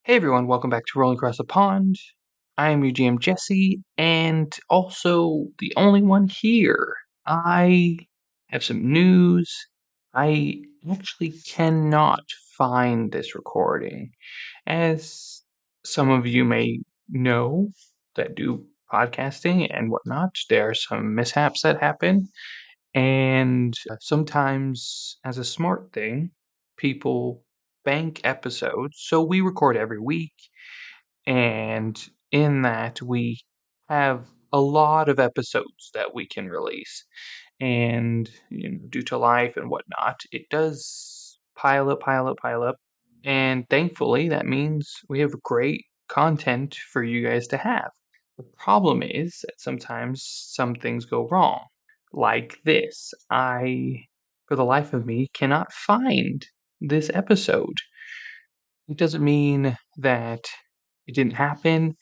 Hey everyone, welcome back to Rolling Across the Pond. I am your GM Jesse, and also the only one here. I have some news. I actually cannot find this recording. As some of you may know that do podcasting and whatnot, there are some mishaps that happen, and sometimes, as a smart thing, people bank episodes. So we record every week, and in that, we have a lot of episodes that we can release. And, due to life and whatnot, it does pile up, pile up, pile up. And thankfully, that means we have great content for you guys to have. The problem is that sometimes some things go wrong. Like this. For the life of me, cannot find this episode. It doesn't mean that it didn't happen.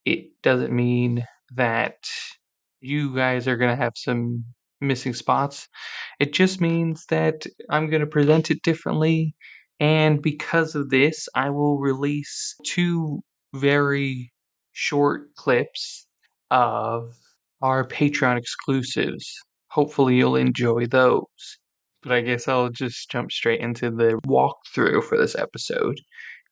It doesn't mean that you guys are going to have some missing spots. It just means that I'm going to present it differently. And because of this, I will release two very short clips of our Patreon exclusives. Hopefully, you'll enjoy those. But I guess I'll just jump straight into the walkthrough for this episode.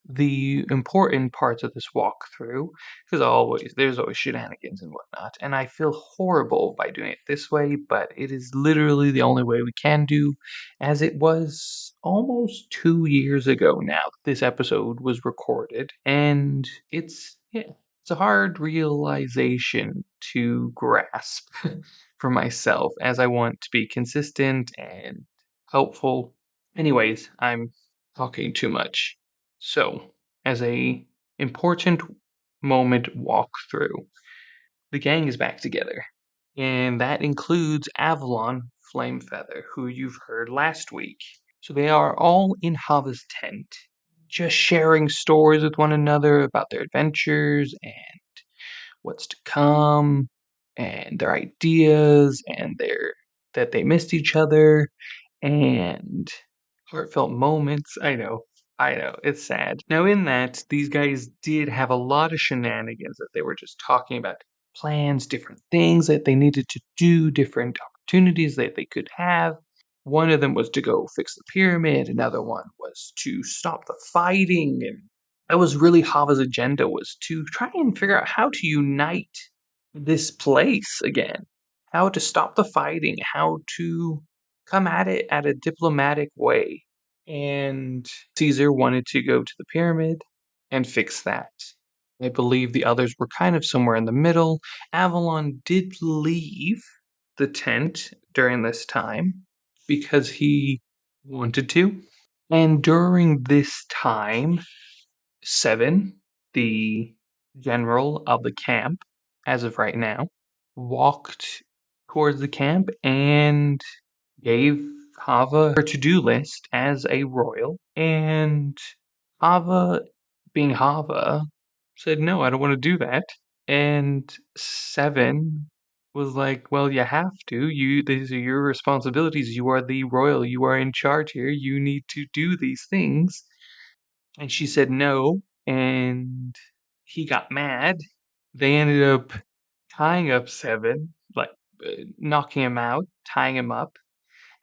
The important parts of this walkthrough, because there's always shenanigans and whatnot, and I feel horrible by doing it this way, but it is literally the only way we can do, as it was almost 2 years ago now this episode was recorded, and it's a hard realization to grasp for myself, as I want to be consistent and helpful. Anyways, I'm talking too much. So, as a important moment walkthrough, the gang is back together, and that includes Avalon Flamefeather, who you've heard last week. So they are all in Hava's tent, just sharing stories with one another about their adventures and what's to come, and their ideas, and that they missed each other, and heartfelt moments. I know, it's sad. Now, in that, these guys did have a lot of shenanigans that they were just talking about plans, different things that they needed to do, different opportunities that they could have. One of them was to go fix the pyramid, another one was to stop the fighting, and that was really Hava's agenda, was to try and figure out how to unite this place again, how to stop the fighting, how to come at it at a diplomatic way. And Caesar wanted to go to the pyramid and fix that. I believe the others were kind of somewhere in the middle. Avalon did leave the tent during this time because he wanted to. And during this time, Seven, the general of the camp, as of right now, walked towards the camp and gave Hava her to-do list as a royal. And Hava, being Hava, said, "No, I don't want to do that." And Seven was like, "Well, you have to. These are your responsibilities. You are the royal. You are in charge here. You need to do these things." And she said no, and he got mad. They ended up tying up Seven, like knocking him out, tying him up.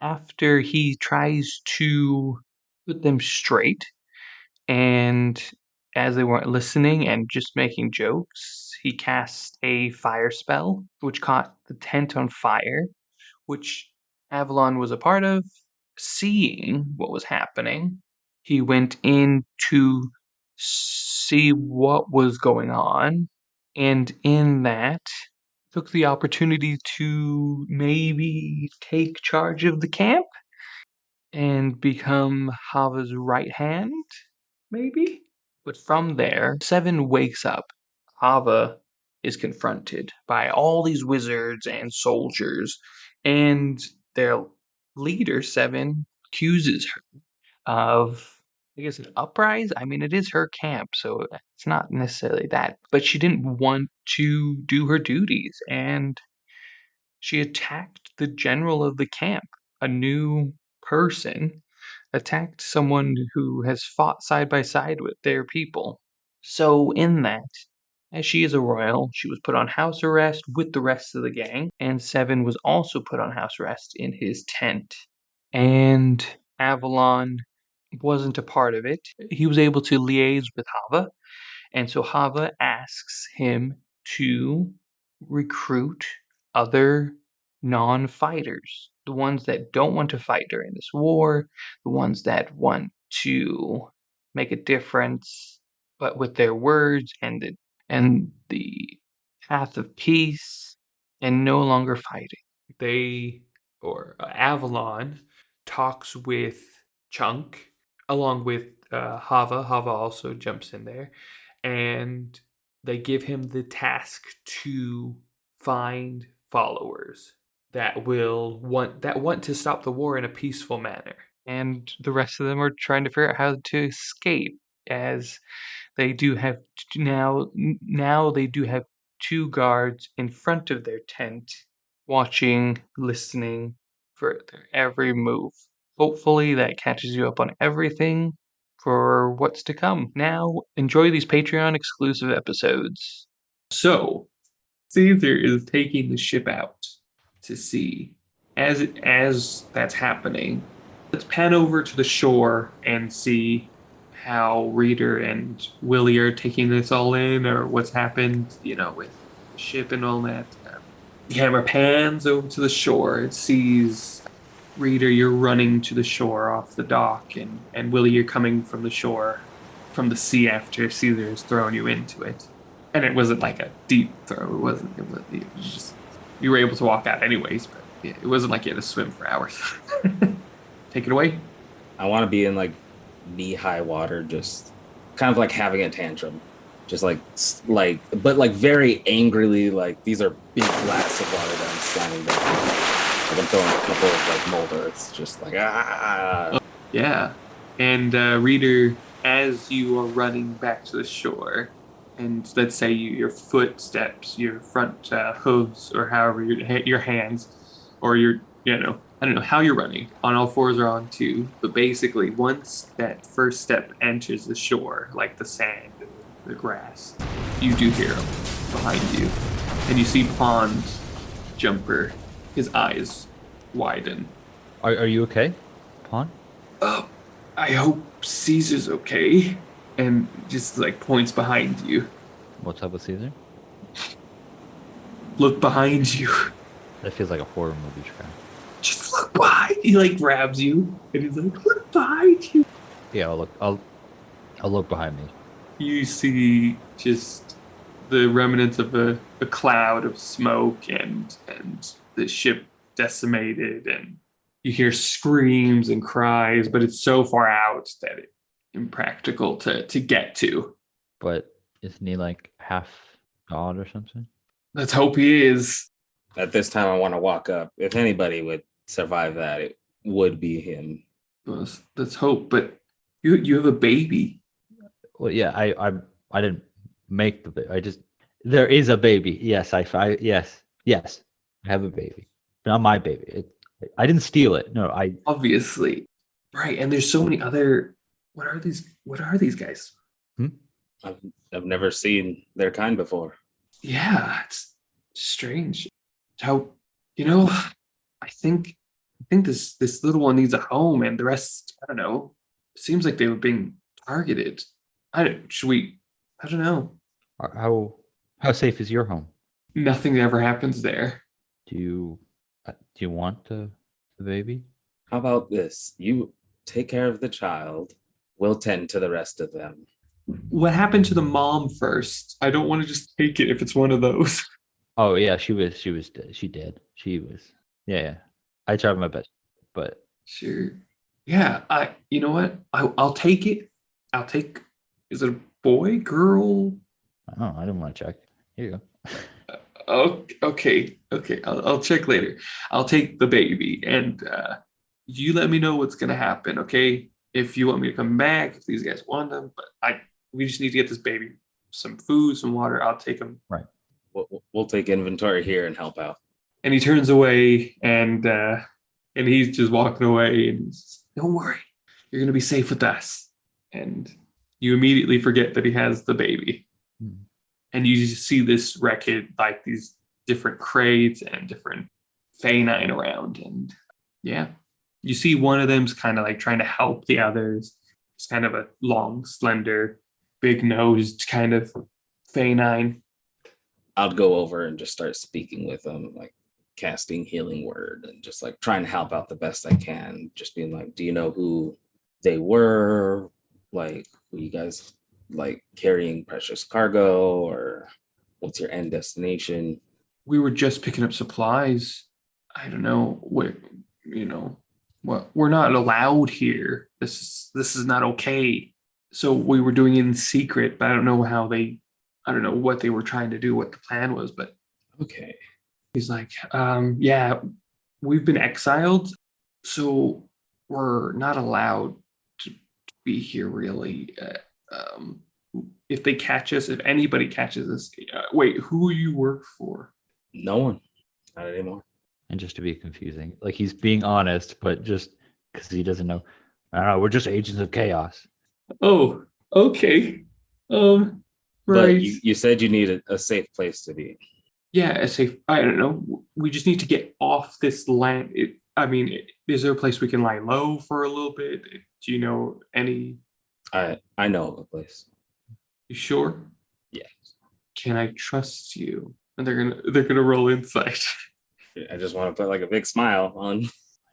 After he tries to put them straight, and as they weren't listening and just making jokes, he cast a fire spell, which caught the tent on fire, which Avalon was a part of. Seeing what was happening, he went in to see what was going on, and in that, took the opportunity to maybe take charge of the camp and become Hava's right hand, maybe? But from there, Seven wakes up. Hava is confronted by all these wizards and soldiers, and their leader, Seven, accuses her of, I guess, an uprising. I mean, it is her camp, so it's not necessarily that. But she didn't want to do her duties, and she attacked the general of the camp, a new person, attacked someone who has fought side by side with their people. So, in that, as she is a royal, she was put on house arrest with the rest of the gang, and Seven was also put on house arrest in his tent. And Avalon wasn't a part of it. He was able to liaise with Hava, and so Hava asks him to recruit other non fighters, the ones that don't want to fight during this war, the ones that want to make a difference, but with their words and the path of peace and no longer fighting. They, or Avalon, talks with Chunk along with Hava. Hava also jumps in there, and they give him the task to find followers that want to stop the war in a peaceful manner. And the rest of them are trying to figure out how to escape, as they do have now they do have two guards in front of their tent, watching, listening for their every move. Hopefully that catches you up on everything for what's to come. Now, enjoy these Patreon exclusive episodes. So, Caesar is taking the ship out to sea. As that's happening, let's pan over to the shore and see how Reader and Willie are taking this all in, or what's happened, with the ship and all that. The camera pans over to the shore. It sees Reader, you're running to the shore off the dock, and Willie, you're coming from the shore, from the sea after Caesar has thrown you into it. And it wasn't like a deep throw. It was just, you were able to walk out anyways, but yeah, it wasn't like you had to swim for hours. Take it away. I want to be in like knee-high water, just kind of like having a tantrum, just but like very angrily. Like these are big blasts of water that I'm slamming down. Like I'm throwing a couple of like mold earths, just like ah. Yeah, and Reader, as you are running back to the shore, and let's say your footsteps, your front hooves, or however your hands, or I don't know how you're running, on all fours or on two, but basically once that first step enters the shore, like the sand and the grass, you do hear him behind you, and you see Pond Jumper, his eyes widen. Are you okay, Pawn? Oh, I hope Caesar's okay. And just like points behind you. What's up with Caesar? Look behind you. That feels like a horror movie trap. Just look behind. He like grabs you and he's like, look behind you. Yeah, I'll look behind me. You see just the remnants of a cloud of smoke and the ship decimated, and you hear screams and cries, but it's so far out that it's impractical to get to. But isn't he like half god or something? Let's hope he is. At this time, I want to walk up. If anybody would survive that, it would be him. Let's hope. But you have a baby. Well, yeah, I didn't make the baby. There is a baby. Yes, yes, I have a baby. But not my baby. I didn't steal it. No, I obviously. Right, and there's so many other. What are these guys? I've never seen their kind before. Yeah, it's strange. How I think this little one needs a home, and the rest, I don't know. Seems like they were being targeted. I don't know. how safe is your home? Nothing ever happens there. Do you want the baby? How about this? You take care of the child. We'll tend to the rest of them. What happened to the mom first? I don't want to just take it if it's one of those. Oh yeah, she was dead. Yeah. I tried my best, but Sure. Yeah, you know what? I'll take it. Is it a boy, girl? I didn't want to check. Here you go. Oh, okay. I'll check later. I'll take the baby, and you let me know what's gonna happen, okay? If you want me to come back, if these guys want them, but we just need to get this baby some food, some water. I'll take him. Right. We'll take inventory here and help out. And he turns away, and he's just walking away, and he's, don't worry, you're gonna be safe with us. And you immediately forget that he has the baby. Hmm. And you just see this wreckage, like these different crates and different Feynine around. And yeah, you see one of them's kind of like trying to help the others. It's kind of a long, slender, big nosed kind of Feynine. I'll go over and just start speaking with them, like casting healing word and just like trying to help out the best I can. Just being like, do you know who they were? Like, were you guys like carrying precious cargo, or what's your end destination? We were just picking up supplies. I don't know what, you know, what we're not allowed here. This is not okay. So we were doing it in secret, but I don't know what they were trying to do, what the plan was, but Okay. he's like, yeah, we've been exiled, so we're not allowed to be here really. If they catch us, if anybody catches us, wait, who you work for? No one. Not anymore. And just to be confusing, like he's being honest, but just because he doesn't know. I don't know. We're just agents of chaos. Oh, okay. But Right. you said you needed a safe place to be. Yeah, a safe. I don't know. We just need to get off this land. Is there a place we can lie low for a little bit? Do you know any? I know of a place. You sure? Yes. Can I trust you? And they're gonna roll insight. I just want to put like a big smile on. Are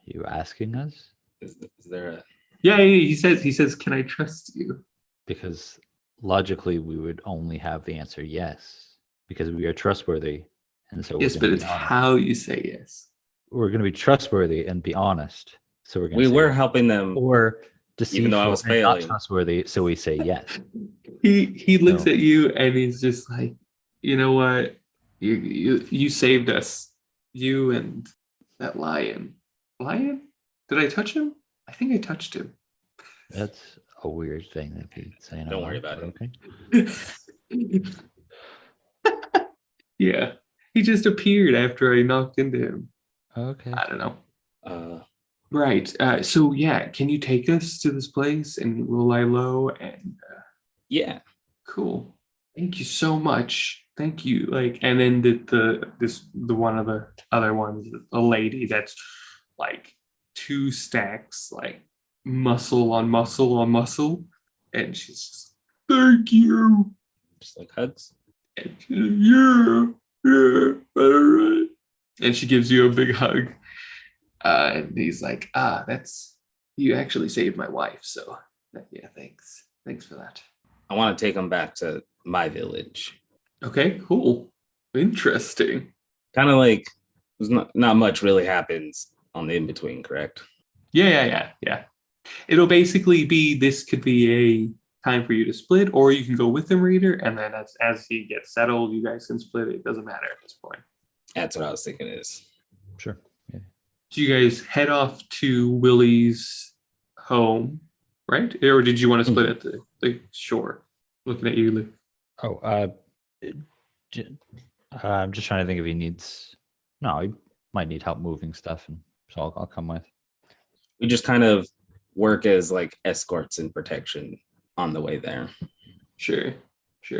you asking us? Is there a Yeah, he says, can I trust you? Because logically, we would only have the answer yes, because we are trustworthy, and so Yes, we're but gonna it's be honest. how you say yes. We're going to be trustworthy and be honest, so we're going we to say were yes. helping them Or even though I deceitful was and not failing. trustworthy, so we say yes. He looks No. at you and he's just like, you know what? You saved us. You and that lion. Lion? Did I touch him? I think I touched him. That's a weird thing that he's saying. Don't out worry loud, about but it. Okay. Yeah. He just appeared after I knocked into him. Okay. I don't know. Right. Right. So yeah, can you take us to this place and we'll lie low and Yeah. cool. Thank you so much. Thank you. Like, and then the one of the other ones, a lady that's like two stacks, like muscle on muscle on muscle, and she's just thank you. Just like hugs. And she's like, yeah, all right. And she gives you a big hug. And he's like, that's you actually saved my wife. So yeah, thanks. Thanks for that. I want to take them back to my village. Okay, cool. Interesting. Kind of like there's not much really happens on the in between, correct? Yeah. It'll basically be this could be a time for you to split, or you can go with him, reader, and then as he gets settled, you guys can split. It doesn't matter at this point. That's what I was thinking is. Sure. Yeah. So you guys head off to Willie's home, right? Or did you want to split at the shore? Looking at you, Lou. Oh, I'm just trying to think if he needs. No, he might need help moving stuff, and so I'll come with. We just kind of work as like escorts and protection on the way there. Sure.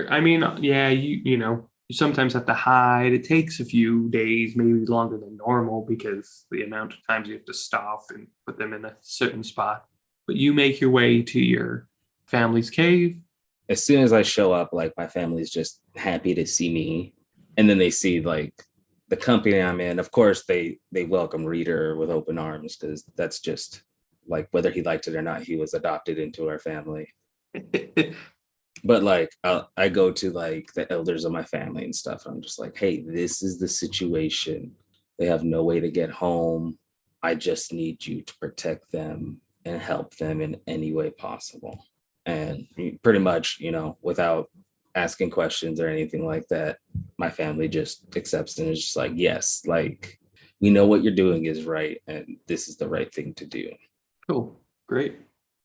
I mean, yeah, you know, you sometimes have to hide. It takes a few days, maybe longer than normal, because the amount of times you have to stop and put them in a certain spot. But you make your way to your family's cave. As soon as I show up, like my family's just happy to see me. And then they see like the company I'm in. Of course, they welcome Reader with open arms, because that's just like whether he liked it or not, he was adopted into our family. But like I go to like the elders of my family and stuff. I'm just like, hey, this is the situation. They have no way to get home. I just need you to protect them and help them in any way possible. And pretty much, you know, without asking questions or anything like that, my family just accepts and is just like, yes, like we know what you're doing is right, and this is the right thing to do. Cool. Great.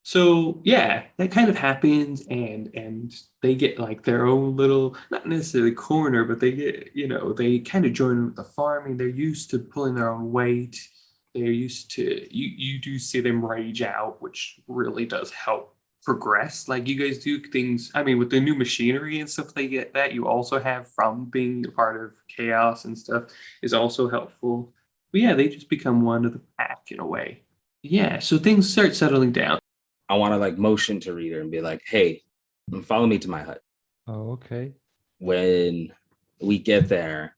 So yeah, that kind of happens, and they get like their own little, not necessarily corner, but they get, you know, they kind of join with the farming. They're used to pulling their own weight. They're used to you do see them rage out, which really does help progress? Like you guys do things, I mean, with the new machinery and stuff like that you also have from being a part of chaos and stuff is also helpful. But yeah, they just become one of the pack in a way. Yeah, so things start settling down. I want to like motion to Reader and be like, hey, follow me to my hut. Oh, okay. When we get there,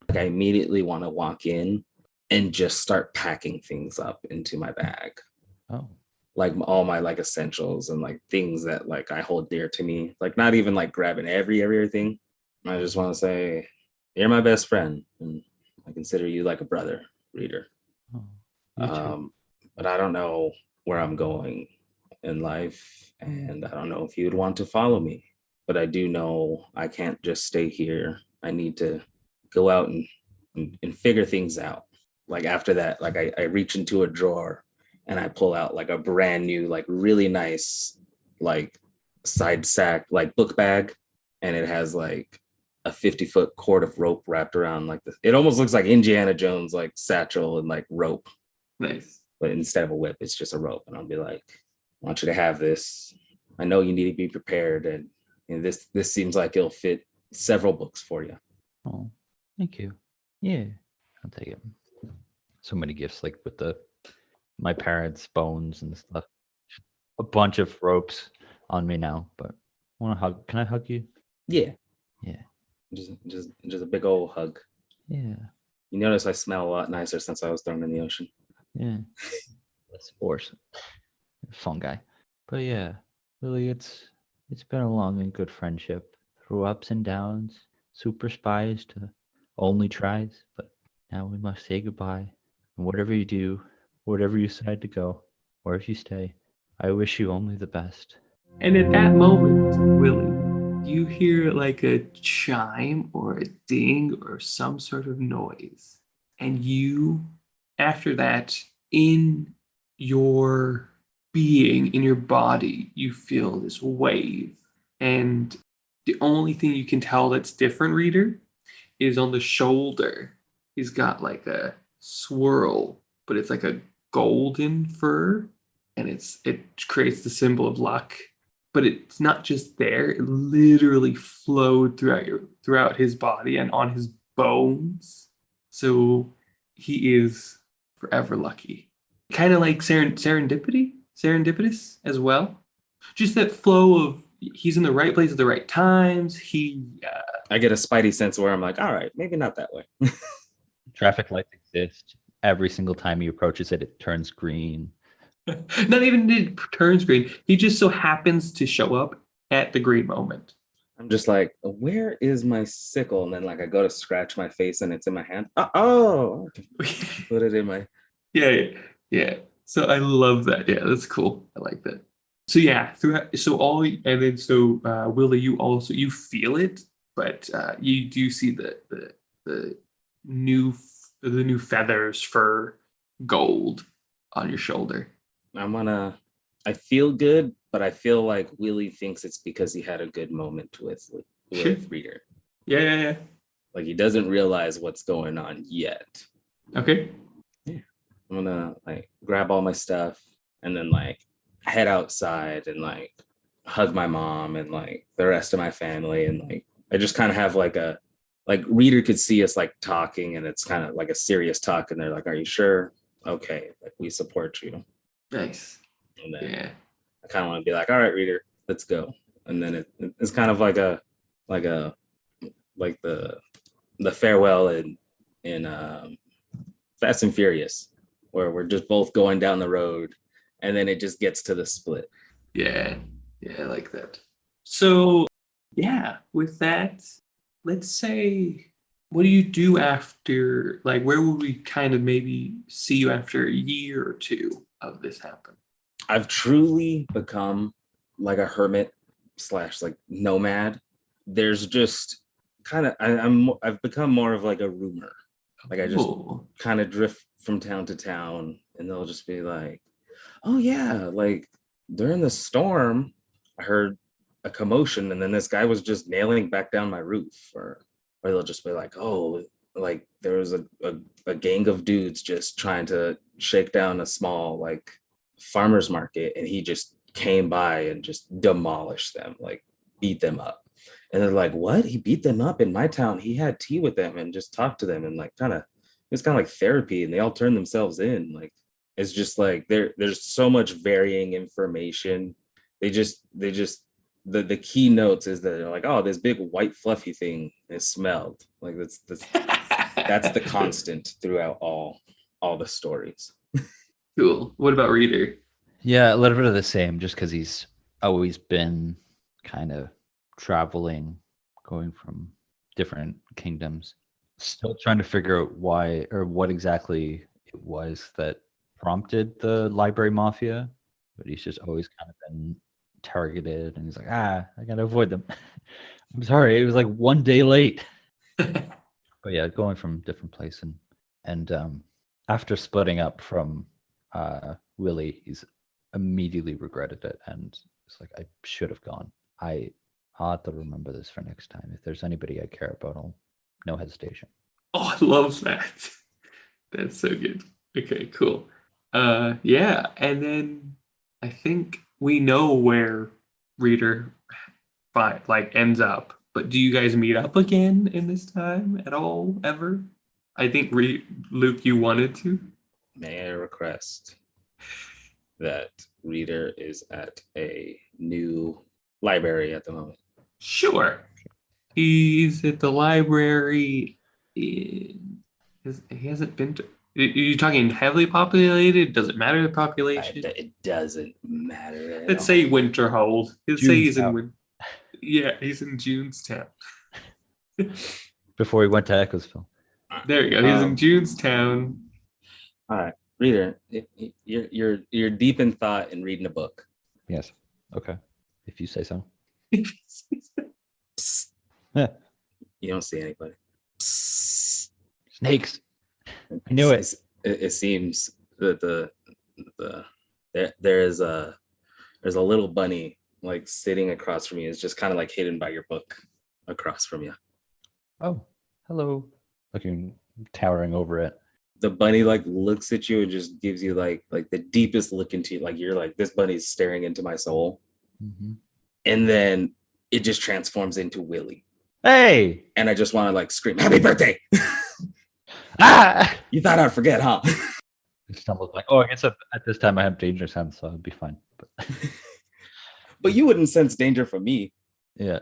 like I immediately want to walk in and just start packing things up into my bag. Oh. Like all my like essentials and like things that like I hold dear to me. Like not even like grabbing everything. I just want to say, you're my best friend, and I consider you like a brother, Reader. Oh, you too. But I don't know where I'm going in life, and I don't know if you would want to follow me. But I do know I can't just stay here. I need to go out and figure things out. Like after that, like I reach into a drawer and I pull out like a brand new, like really nice, like side sack, like book bag. And it has like a 50-foot cord of rope wrapped around like this. It almost looks like Indiana Jones, like satchel and like rope. Nice. But instead of a whip, it's just a rope. And I'll be like, I want you to have this. I know you need to be prepared. And this seems like it'll fit several books for you. Oh, thank you. Yeah, I'll take it. So many gifts, like with my parents' bones and stuff. A bunch of ropes on me now, but I want to hug. Can I hug you? Yeah. Yeah. Just a big old hug. Yeah. You notice I smell a lot nicer since I was thrown in the ocean. Yeah. Less force. Fun guy. But yeah, really, it's been a long and good friendship through ups and downs, super spies to only tries, but now we must say goodbye. And whatever you do, wherever you decide to go, or if you stay, I wish you only the best. And at that moment, Willie, you hear like a chime or a ding or some sort of noise. And you, after that, in your being, in your body, you feel this wave. And the only thing you can tell that's different, Reader, is on the shoulder. He's got like a swirl, but it's like a golden fur, and it creates the symbol of luck. But it's not just there; it literally flowed throughout his body and on his bones. So he is forever lucky. Kind of like serendipitous as well. Just that flow of he's in the right place at the right times. I get a spidey sense where I'm like, all right, maybe not that way. Traffic lights exist. Every single time he approaches it, it turns green. Not even it turns green. He just so happens to show up at the green moment. I'm just like, where is my sickle? And then like I go to scratch my face and it's in my hand. Oh, put it in my. Yeah. So I love that. Yeah, that's cool. I like that. So yeah, Willie, you feel it, but you do see the new the new feathers for gold on your shoulder. I feel good, but I feel like Willie thinks it's because he had a good moment with Reader. Yeah. Like he doesn't realize what's going on yet. Okay. Yeah. I'm gonna like grab all my stuff and then like head outside and like hug my mom and like the rest of my family, and like I just kind of have like Reader could see us like talking, and it's kind of like a serious talk, and they're like, are you sure? Okay, like we support you. Nice. And then Yeah. I kind of want to be like, all right, Reader, let's go. And then it's kind of like the farewell in Fast and Furious, where we're just both going down the road, and then it just gets to the split. Yeah, I like that. So, yeah, with that, let's say, what do you do after, like, where would we kind of maybe see you after a year or two of this happen? I've truly become like a hermit / like nomad. There's just kind of I've become more of like a roomer. Like I just kind of drift from town to town, and they'll just be like, oh yeah, like during the storm I heard a commotion, and then this guy was just nailing back down my roof. Or they'll just be like, oh, like there was a gang of dudes just trying to shake down a small like farmer's market, and he just came by and just demolished them, like beat them up. And they're like, what? He beat them up in my town. He had tea with them and just talked to them and like kind of it's kind of like therapy, and they all turned themselves in. Like it's just like there's so much varying information. They just the key notes is that they're like, oh, this big white fluffy thing is smelled. Like that's the constant throughout all the stories. Cool. What about Reader? Yeah, a little bit of the same, just because he's always been kind of traveling, going from different kingdoms. Still trying to figure out why or what exactly it was that prompted the library mafia, but he's just always kind of been targeted, and he's like, I gotta avoid them. I'm sorry, it was like one day late. But yeah, going from different place and after splitting up from Willie, he's immediately regretted it, and it's like I should have gone. I'll have to remember this for next time. If there's anybody I care about, I'll no hesitation. Oh, I love that. That's so good. Okay, cool. Yeah, and then I think we know where Reader ends up. But do you guys meet up again in this time at all, ever? I think Luke, you wanted to. May I request that Reader is at a new library at the moment? Sure. He's at the library. He hasn't been to. Are you talking heavily populated? Does it matter the population? It doesn't matter. Let's say Winterhold. Let's say he's in Junestown. Yeah, he's in Junestown. Before he went to Ecclesville. There you go. He's in Junestown. All right, Reader, you're deep in thought and reading a book. Yes. Okay. If you say so. Psst. Yeah. You don't see anybody. Psst. Snakes. I knew it. It seems that there's a little bunny like sitting across from you. It's just kind of like hidden by your book across from you. Oh, hello. Looking, towering over it. The bunny like looks at you and just gives you like the deepest look into you. Like you're like, this bunny's staring into my soul. Mm-hmm. And then it just transforms into Willie. Hey! And I just want to like scream, happy birthday! Ah! You thought I'd forget, huh? I stumbled like, oh, I guess at this time I have danger sense, so I'd be fine. But you wouldn't sense danger from me. Yeah,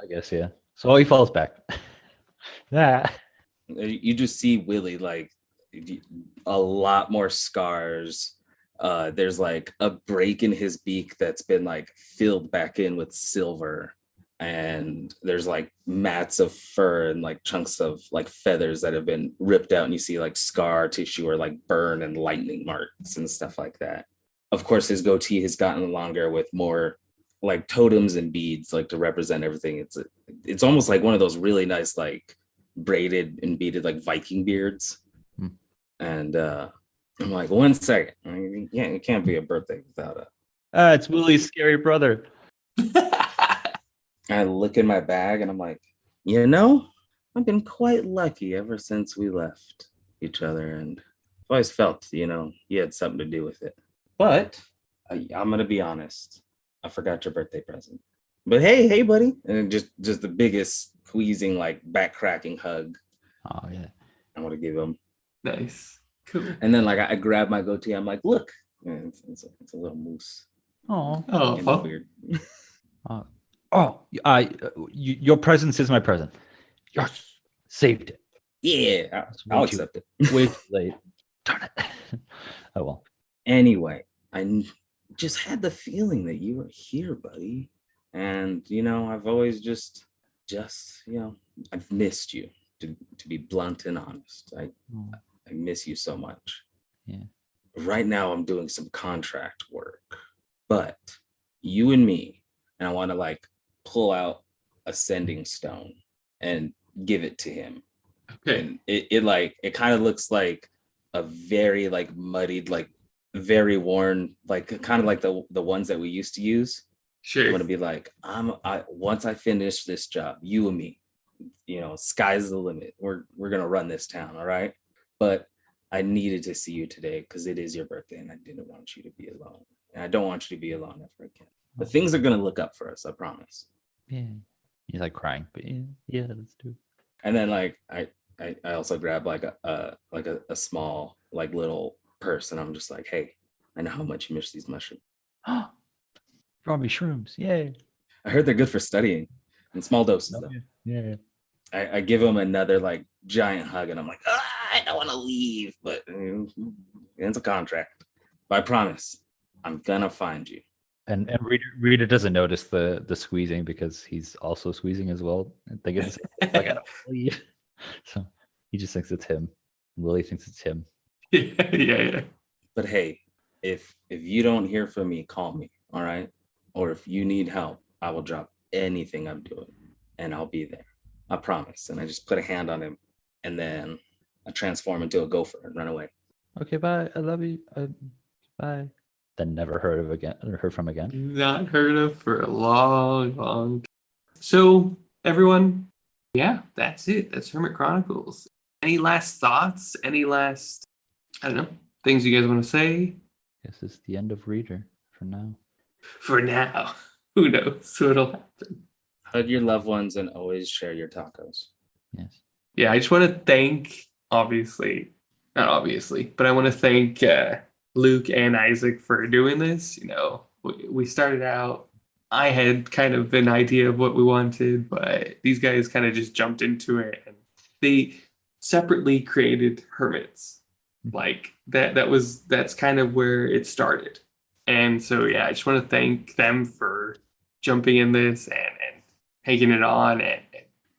I guess, yeah. So he falls back. Yeah. You just see Willie like a lot more scars. There's like a break in his beak that's been like filled back in with silver, and there's like mats of fur and like chunks of like feathers that have been ripped out, and you see like scar tissue or like burn and lightning marks and stuff like that. Of course, his goatee has gotten longer with more like totems and beads like to represent everything. It's almost like one of those really nice like braided and beaded like Viking beards. And I'm like, 1 second. It can't be a birthday without a. It's Willie's scary brother. I look in my bag and I'm like, I've been quite lucky ever since we left each other, and I've always felt, you had something to do with it. But I'm gonna be honest, I forgot your birthday present. But hey, buddy, and just the biggest squeezing, like back cracking hug. Oh yeah. I want to give him. Nice. Cool. And then like I grab my goatee. I'm like, look, it's a little moose. Oh. Weird. Your presence is my present. Yes, saved it. Yeah, I'll accept it. Way too late. Darn it. Oh well. Anyway, I just had the feeling that you were here, buddy. And I've always just I've missed you. To be blunt and honest, I miss you so much. Yeah. Right now, I'm doing some contract work, but you and me, and I want to like pull out a sending stone and give it to him. Okay. And it kind of looks like a very like muddied, like very worn, like kind of like the ones that we used to use. Sure. I'm gonna be like, once I finish this job, you and me, sky's the limit. We're gonna run this town, all right? But I needed to see you today because it is your birthday and I didn't want you to be alone. And I don't want you to be alone ever again. But things are gonna look up for us, I promise. Yeah. He's like crying, but yeah, let's do And then like I also grab like a small like little purse, and I'm just like, hey, I know how much you miss these mushrooms. it. Draw me shrooms. Yay. I heard they're good for studying in small doses though. Yeah. I give him another like giant hug, and I'm like, I don't want to leave, but it's a contract. But I promise, I'm gonna find you. And Rita doesn't notice the squeezing because he's also squeezing as well. I think it's like I don't leave. So he just thinks it's him. Willie thinks it's him. Yeah. But hey, if you don't hear from me, call me, all right? Or if you need help, I will drop anything I'm doing, and I'll be there. I promise. And I just put a hand on him, and then I transform into a gopher and run away. Okay, bye. I love you. Bye. Then never heard from again. Not heard of for a long time. So, everyone, yeah, that's it. That's Hermit Chronicles. Any last thoughts? Any last, I don't know, things you guys want to say? Guess it's the end of Reader for now. For now. Who knows what'll happen. Hug your loved ones and always share your tacos. Yes. Yeah, I just want to thank, not obviously, but I want to thank Luke and Isaac for doing this. You know, we started out, I had kind of an idea of what we wanted, but these guys kind of just jumped into it, and they separately created Hermits. Like that's kind of where it started. And so, yeah, I just want to thank them for jumping in this and taking it on and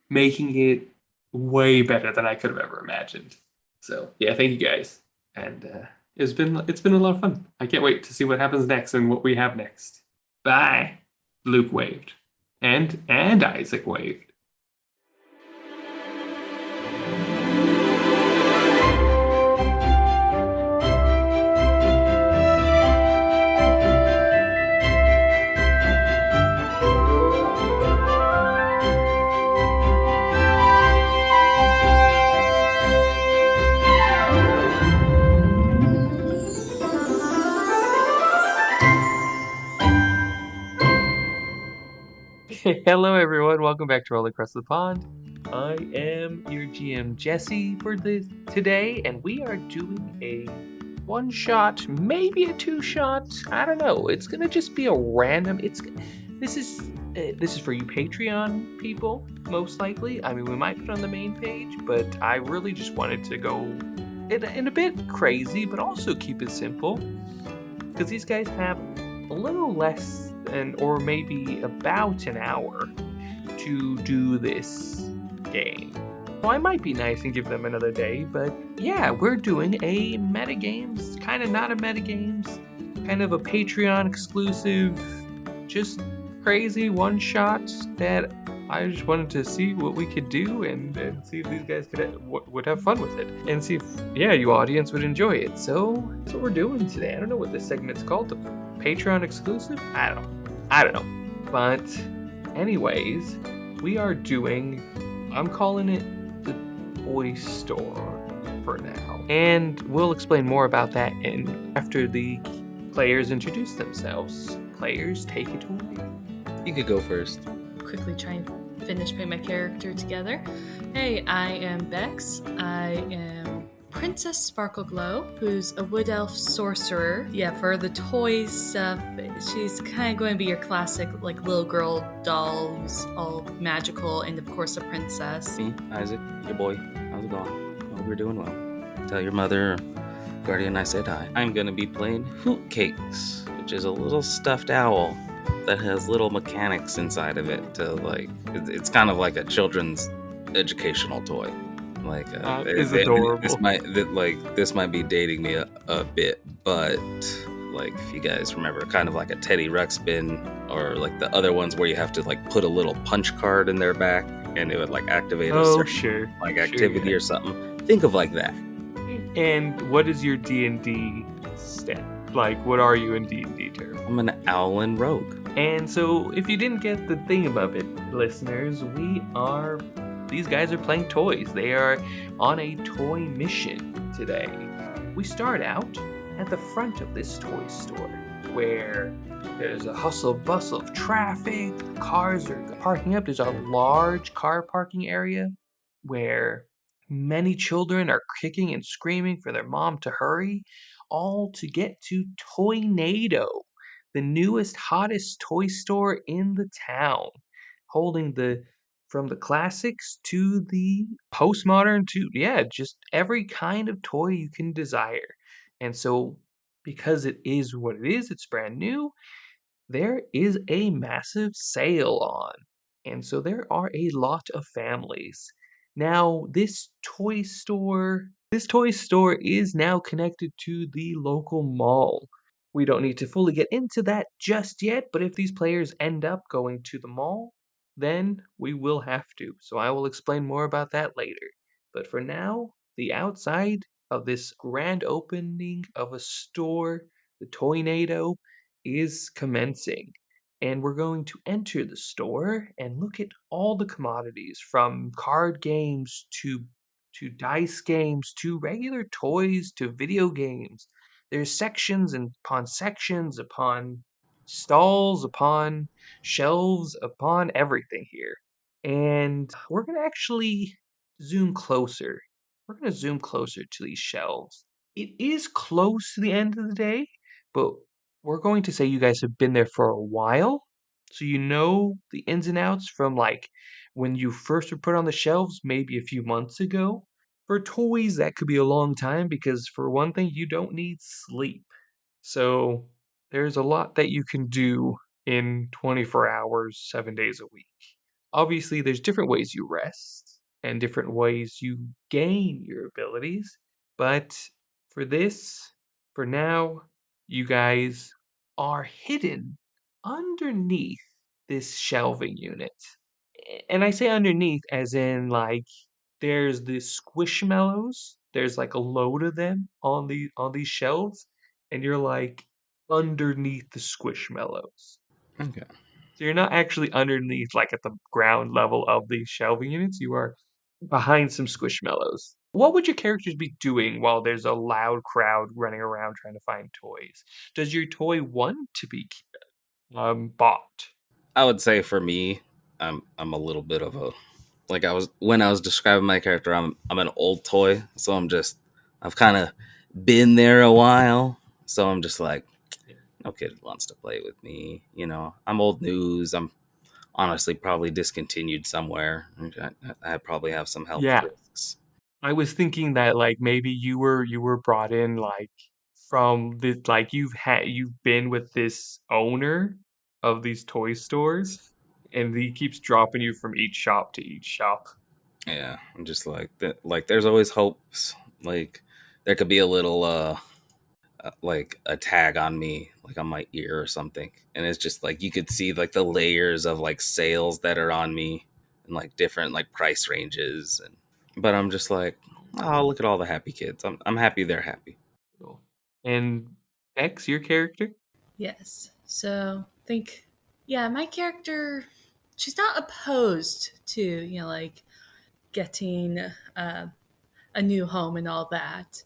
making it way better than I could have ever imagined. So, yeah, thank you guys. And it's been a lot of fun. I can't wait to see what happens next and what we have next. Bye. Luke waved. And Isaac waved. Hello, everyone. Welcome back to All Across the Pond. I am your GM Jesse for today, and we are doing a one-shot, maybe a two-shot. I don't know. It's gonna just be a random. This is for you Patreon people, most likely. I mean, we might put it on the main page, but I really just wanted to go in a bit crazy, but also keep it simple, because these guys have a little less or maybe about an hour to do this game. So I might be nice and give them another day, but yeah, we're doing a metagames, kind of not a metagames, kind of a Patreon exclusive, just crazy one shot that I just wanted to see what we could do and see if these guys would have fun with it, and see if, yeah, you audience would enjoy it. So that's what we're doing today. I don't know what this segment's called, the Patreon exclusive? I don't know. But anyways, we are doing, I'm calling it the Toy Store for now. And we'll explain more about that after the players introduce themselves. Players, take it away. You could go first. Quickly try and finish putting my character together. Hey, I am Bex. I am Princess Sparkle Glow, who's a wood elf sorcerer. Yeah, for the toy stuff, she's kind of going to be your classic, like, little girl doll who's all magical, and of course a princess. Me, Isaac, your boy. How's it going? Hope you're doing well. Tell your mother, Guardian, I said hi. I'm gonna be playing Hoot Cakes, which is a little stuffed owl that has little mechanics inside of it to, like, it's kind of like a children's educational toy. Like, is adorable. This might be dating me a bit, but like, if you guys remember, kind of like a Teddy Ruxpin, or like the other ones where you have to like put a little punch card in their back and it would like activate a certain activity or something. Think of like that. And what is your D&D stat? Like, what are you in D&D terms? I'm an Owlin rogue. And so, if you didn't get the thing above it, listeners, these guys are playing toys. They are on a toy mission today. We start out at the front of this toy store. where there's a hustle bustle of traffic, cars are parking up. There's a large car parking area where many children are kicking and screaming for their mom to hurry, all to get to Toynado, the newest, hottest toy store in the town, holding the from the classics to the postmodern to yeah, just every kind of toy you can desire. And so because it is what it is, it's brand new, there is a massive sale on. And so there are a lot of families. Now, this toy store is now connected to the local mall. We don't need to fully get into that just yet, but if these players end up going to the mall, then we will have to. So I will explain more about that later. But for now, the outside of this grand opening of a store, the Toynado, is commencing. And we're going to enter the store and look at all the commodities from card games to dice games to regular toys to video games. There's sections and upon stalls upon shelves upon everything here. And we're going to actually zoom closer. We're going to zoom closer to these shelves. It is close to the end of the day, but we're going to say you guys have been there for a while, so you know the ins and outs from like when you first were put on the shelves maybe a few months ago. For toys, that could be a long time because for one thing, you don't need sleep. So there's a lot that you can do in 24 hours, 7 days a week. Obviously, there's different ways you rest and different ways you gain your abilities, but for this, for now, you guys are hidden underneath this shelving unit. And I say underneath as in like there's the squishmallows. There's like a load of them on these shelves, and you're like underneath the squishmallows. Okay. So you're not actually underneath like at the ground level of these shelving units. You are behind some squishmallows. What would your characters be doing while there's a loud crowd running around trying to find toys? Does your toy want to be bought? I would say for me, I'm a little bit of a like I was when I was describing my character. I'm an old toy, so I've kind of been there a while, so I'm just like no kid wants to play with me. I'm old news. I'm honestly probably discontinued somewhere. I probably have some health Yeah, risks. I was thinking that like maybe you were brought in like from the like you've been with this owner of these toy stores and he keeps dropping you from each shop to each shop. Yeah, I'm just like that. Like, there's always hopes. Like, there could be a little like a tag on me, like on my ear or something, and it's just like you could see like the layers of like sales that are on me and like different like price ranges, and but I'm just like, oh, look at all the happy kids. I'm happy they're happy. Cool. And X, your character? Yes. So think, yeah, my character, she's not opposed to, like getting a new home and all that,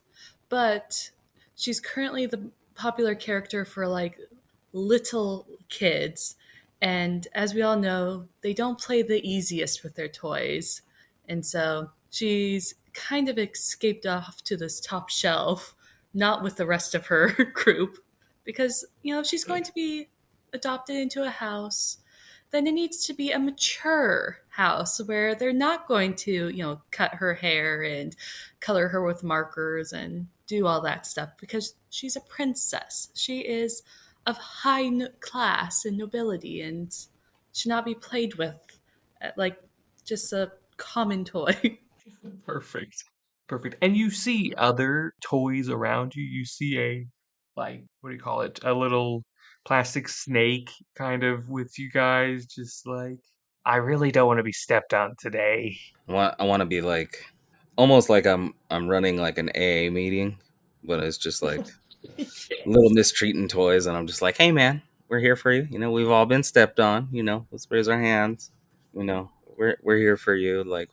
but she's currently the popular character for like little kids. And as we all know, they don't play the easiest with their toys. And so she's kind of escaped off to this top shelf, not with the rest of her group, because, if she's going to be adopted into a house, then it needs to be a mature house where they're not going to, cut her hair and color her with markers and do all that stuff because she's a princess. She is of high class and nobility and should not be played with like just a common toy. Perfect. Perfect. And you see other toys around you. You see a, like, what do you call it? A little plastic snake kind of with you guys, just like, I really don't want to be stepped on today. I want to be like almost like I'm running like an AA meeting, but it's just like little mistreating toys, and I'm just like, hey man, we're here for you. We've all been stepped on. Let's raise our hands. We're here for you. Like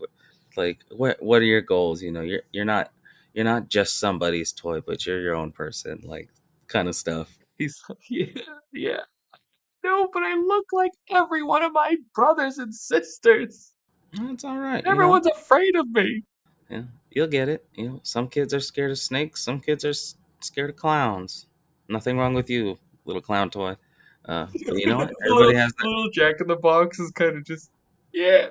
what are your goals? You're not just somebody's toy, but you're your own person. Like kind of stuff. He's like, yeah. No, but I look like every one of my brothers and sisters. It's all right. Everyone's afraid of me. Yeah, you'll get it. Some kids are scared of snakes. Some kids are scared of clowns. Nothing wrong with you, little clown toy. But you know what? Everybody has their little Jack in the Box is kind of just, yeah.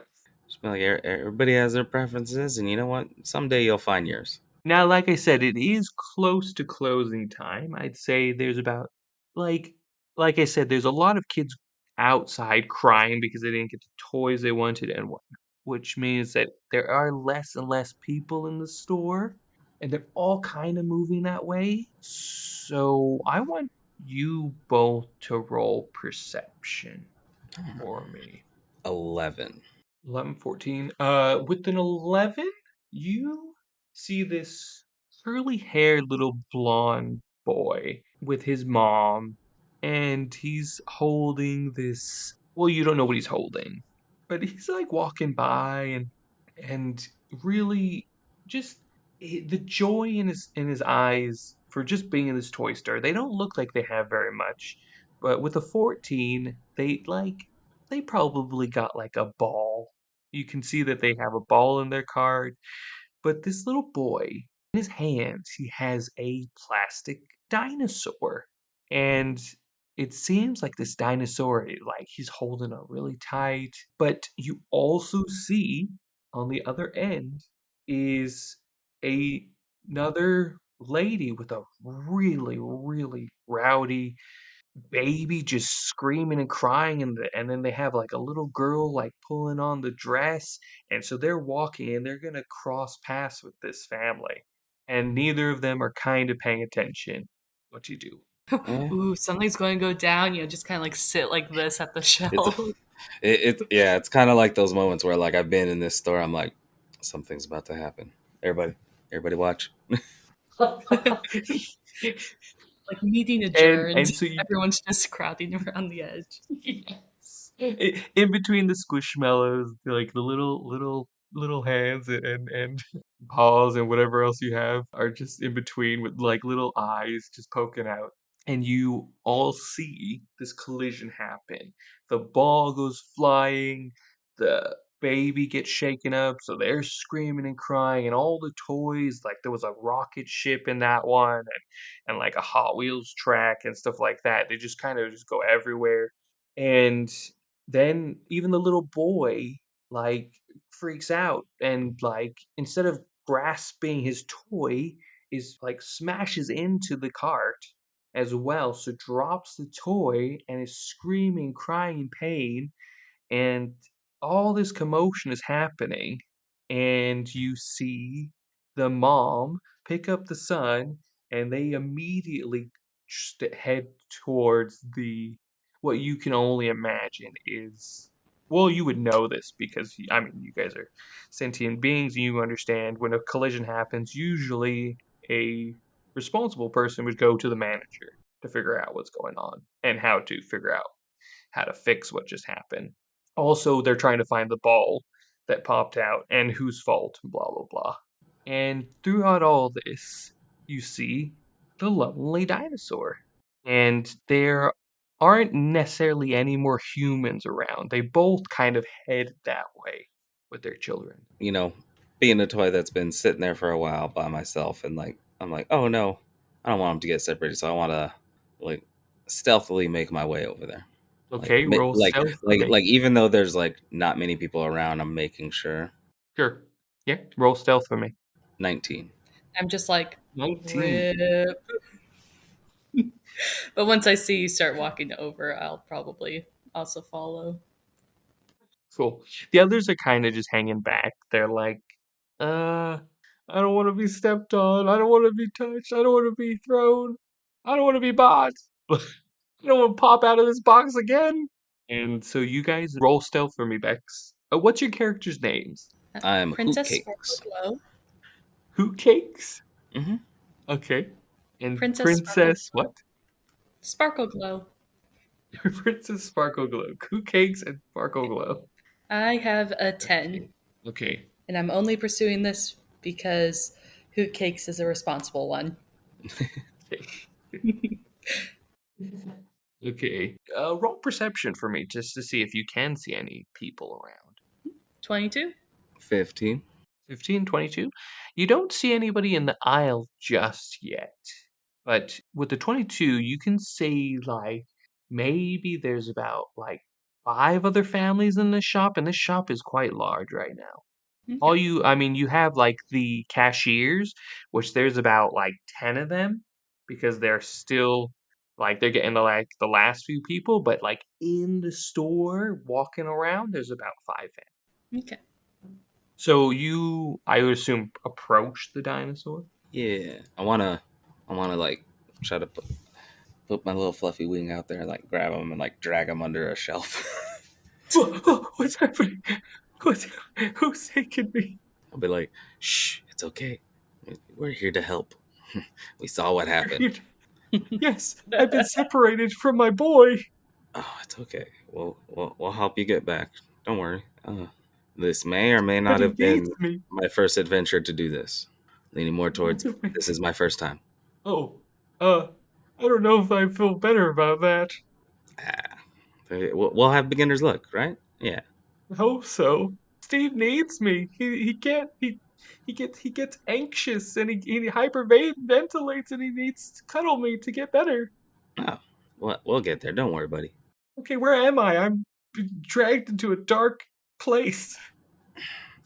just be like everybody has their preferences, and you know what? Someday you'll find yours. Now, like I said, it is close to closing time. I'd say there's about like like I said, there's a lot of kids outside crying because they didn't get the toys they wanted and whatnot, which means that there are less and less people in the store, and they're all kind of moving that way. So I want you both to roll perception for me. 11. 11, 14. With an 11, you see this curly-haired little blonde boy with his mom, and he's holding this. Well, you don't know what he's holding, but he's like walking by and really just the joy in his eyes for just being in this toy store. They don't look like they have very much, but with a 14, they probably got like a ball. You can see that they have a ball in their card, but this little boy, in his hands, he has a plastic dinosaur. And it seems like this dinosaur, like he's holding it really tight. But you also see on the other end is a another lady with a really, really rowdy baby just screaming and crying and then they have like a little girl like pulling on the dress, and so they're walking and they're gonna cross paths with this family, and neither of them are kind of paying attention. What you do? Eh, Ooh, something's going to go down. Just kind of like sit like this at the it's shelf. yeah, it's kind of like those moments where like I've been in this store, I'm like, something's about to happen. Everybody watch. Like meeting And adjourned. so you Everyone's just crowding around the edge. Yes. In between the squishmallows, like the little hands and paws and whatever else you have are just in between with like little eyes just poking out. And you all see this collision happen. The ball goes flying, the baby gets shaken up, so they're screaming and crying, and all the toys, like there was a rocket ship in that one, and like a Hot Wheels track and stuff like that. They just kind of just go everywhere. And then even the little boy like freaks out and like instead of grasping his toy is like smashes into the cart as well, so drops the toy and is screaming, crying in pain, and all this commotion is happening, and you see the mom pick up the son, and they immediately head towards the what you can only imagine is, well, you would know this because I mean you guys are sentient beings and you understand when a collision happens usually a responsible person would go to the manager to figure out what's going on and how to figure out how to fix what just happened. Also, they're trying to find the ball that popped out and whose fault, blah, blah, blah. And throughout all this, you see the lonely dinosaur. And there aren't necessarily any more humans around. They both kind of head that way with their children. Being a toy that's been sitting there for a while by myself, and like I'm like, oh no, I don't want them to get separated, so I want to like stealthily make my way over there. Like, Okay, roll stealth for me. even though there's like not many people around, I'm making sure. Sure. Yeah, roll stealth for me. 19. I'm just like, 19. rip. But once I see you start walking over, I'll probably also follow. Cool. The others are kind of just hanging back. They're like, I don't want to be stepped on. I don't want to be touched. I don't want to be thrown. I don't want to be bought. I don't want to pop out of this box again. And so you guys roll stealth for me, Bex. What's your character's names? I'm Hoot Princess Sparkle Cakes. Glow. Hoot Cakes? Mm-hmm. Okay. And Princess Sparkle Princess Glow. what? Sparkle Glow. Princess Sparkle Glow. Hoot Cakes and Sparkle Glow. I have a 10, Okay. and I'm only pursuing this because Hoot Cakes is a responsible one. Okay. Okay. Roll perception for me just to see if you can see any people around. 22? 15. 15, 22. You don't see anybody in the aisle just yet. But with the 22, you can see like maybe there's about like 5 other families in this shop, and this shop is quite large right now. Okay. I mean, you have like the cashiers, which there's about like 10 of them because they're still like they're getting to like the last few people, but like in the store walking around, there's about 5 families. Okay. So you, I would assume, approach the dinosaur. Yeah. I wanna like try to put my little fluffy wing out there and like grab him and like drag him under a shelf. What's happening? What's, who's taking me? I'll be like, shh, it's okay. We're here to help. We saw what happened. Yes, I've been separated from my boy. Oh, it's okay. We'll help you get back. Don't worry. This may or may But not he have needs been me. my first adventure to do this. Leaning more towards this is my first time. Oh, I don't know if I feel better about that. Ah, we'll have beginner's luck, right? Yeah. I hope so. Steve needs me. He can't. He gets anxious and he hyperventilates and he needs to cuddle me to get better. Oh, we'll get there. Don't worry, buddy. Okay, where am I? I'm being dragged into a dark place.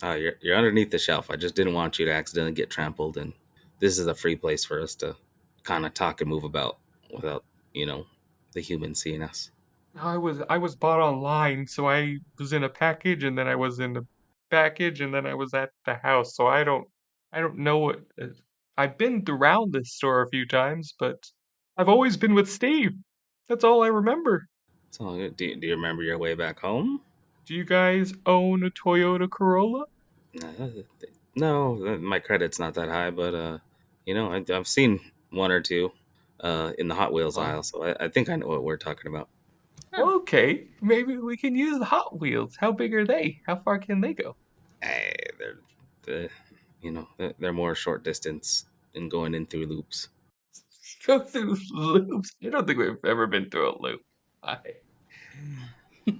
Oh, you're underneath the shelf. I just didn't want you to accidentally get trampled, and this is a free place for us to kind of talk and move about without, you know, the humans seeing us. I was bought online, so I was in a package, and then I was in the package, and then I was at the house. So I don't know what. I've been around this store a few times, but I've always been with Steve. That's all I remember. So, do you remember your way back home? Do you guys own a Toyota Corolla? Uh, No, my credit's not that high, but I've seen one or two in the Hot Wheels Oh, aisle, so I think I know what we're talking about. Oh, okay. Maybe we can use the Hot Wheels. How big are they? How far can they go? Hey, they're more short distance and going in through loops. Go through loops. I don't think we've ever been through a loop. I,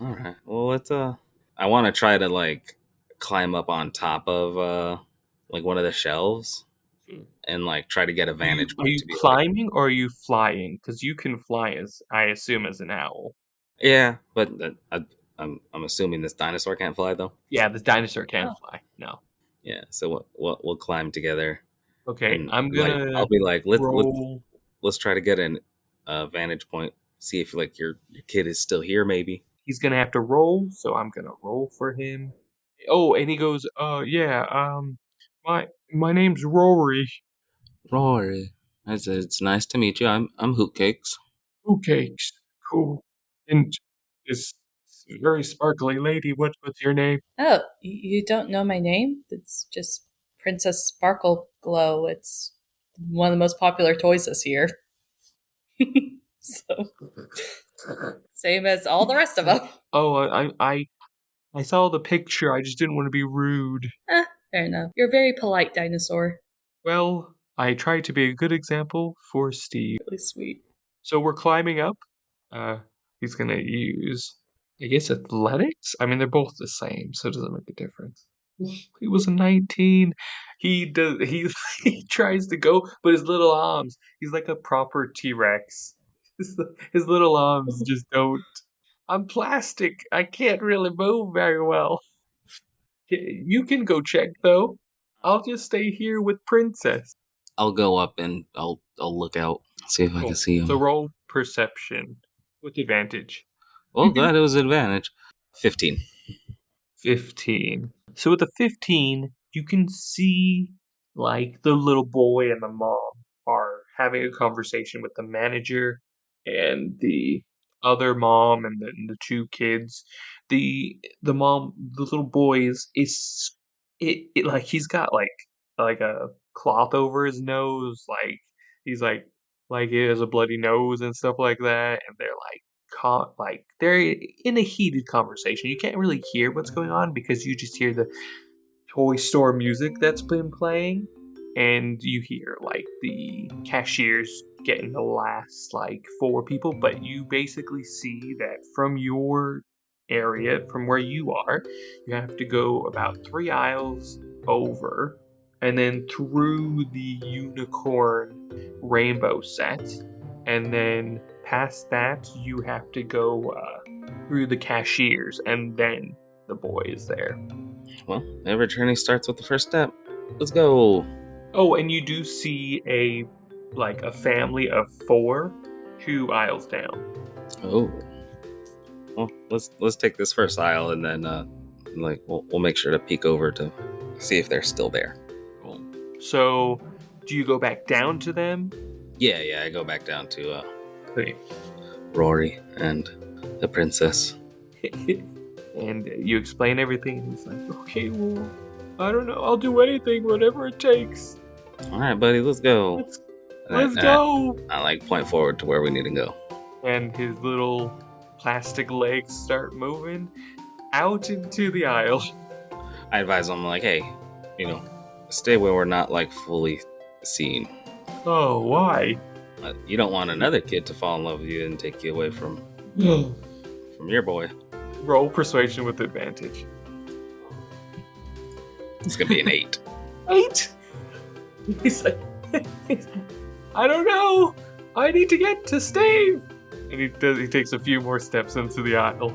All right. Well, let's. I want to try to like climb up on top of like one of the shelves and like try to get a vantage Are point you to be like, climbing or are you flying? Because you can fly as I assume as an owl. yeah, but I'm assuming this dinosaur can't fly though. Yeah, this dinosaur can oh. fly. No. Yeah, so we'll climb together Okay, and I'm like gonna I'll be like roll. let's try to get an vantage point, see if like your kid is still here maybe. He's gonna have to roll, so I'm gonna roll for him. Oh, and he goes, yeah, my name's Rory. Rory, it's nice to meet you. I'm Hootcakes. Who cakes? Cool. And this very sparkly lady, what's your name? Oh, you don't know my name? It's just Princess Sparkle Glow. It's one of the most popular toys this year. So, same as all the rest of them. Oh, I saw the picture. I just didn't want to be rude. Fair enough. You're a very polite dinosaur. Well, I tried to be a good example for Steve. Really sweet. So we're climbing up. He's gonna use, I guess, athletics. I mean, they're both the same, so it doesn't make a difference. He was a 19. He does. He he tries to go, but his little arms. He's like a proper T-Rex. His little arms just don't. I'm plastic. I can't really move very well. You can go check though. I'll just stay here with Princess. I'll go up and I'll look out, see if I can Cool. see him. So roll perception with advantage. Well, You can- glad it was an advantage. 15. 15. So with a 15, you can see like the little boy and the mom are having a conversation with the manager and the other mom and the two kids. The mom, the little boy is it like he's got like a cloth over his nose, like he's like he has a bloody nose and stuff like that, and they're like they're in a heated conversation. You can't really hear what's going on because you just hear the toy store music that's been playing. and you hear like the cashiers getting the last like 4 people, but you basically see that from your area, from where you are, you have to go about 3 aisles over and then through the unicorn rainbow set, and then past that you have to go through the cashiers, and then the boy is there. Well, every journey starts with the first step. Let's go. Oh, and you do see a family of 4 2 aisles down. Oh. Well, let's take this first aisle, and then we'll make sure to peek over to see if they're still there. Cool. So, do you go back down to them? Yeah, I go back down to Okay. Rory and the princess. And you explain everything, and he's like, okay, well, I don't know, I'll do anything, whatever it takes. All right, buddy, let's go. Let's go. I like point forward to where we need to go. And his little plastic legs start moving out into the aisle. I advise them like, hey, stay where we're not like fully seen. Oh, why? You don't want another kid to fall in love with you and take you away from your boy. Roll persuasion with advantage. It's gonna be an 8. 8? He's like, I don't know. I need to get to Steve. And he takes a few more steps into the aisle.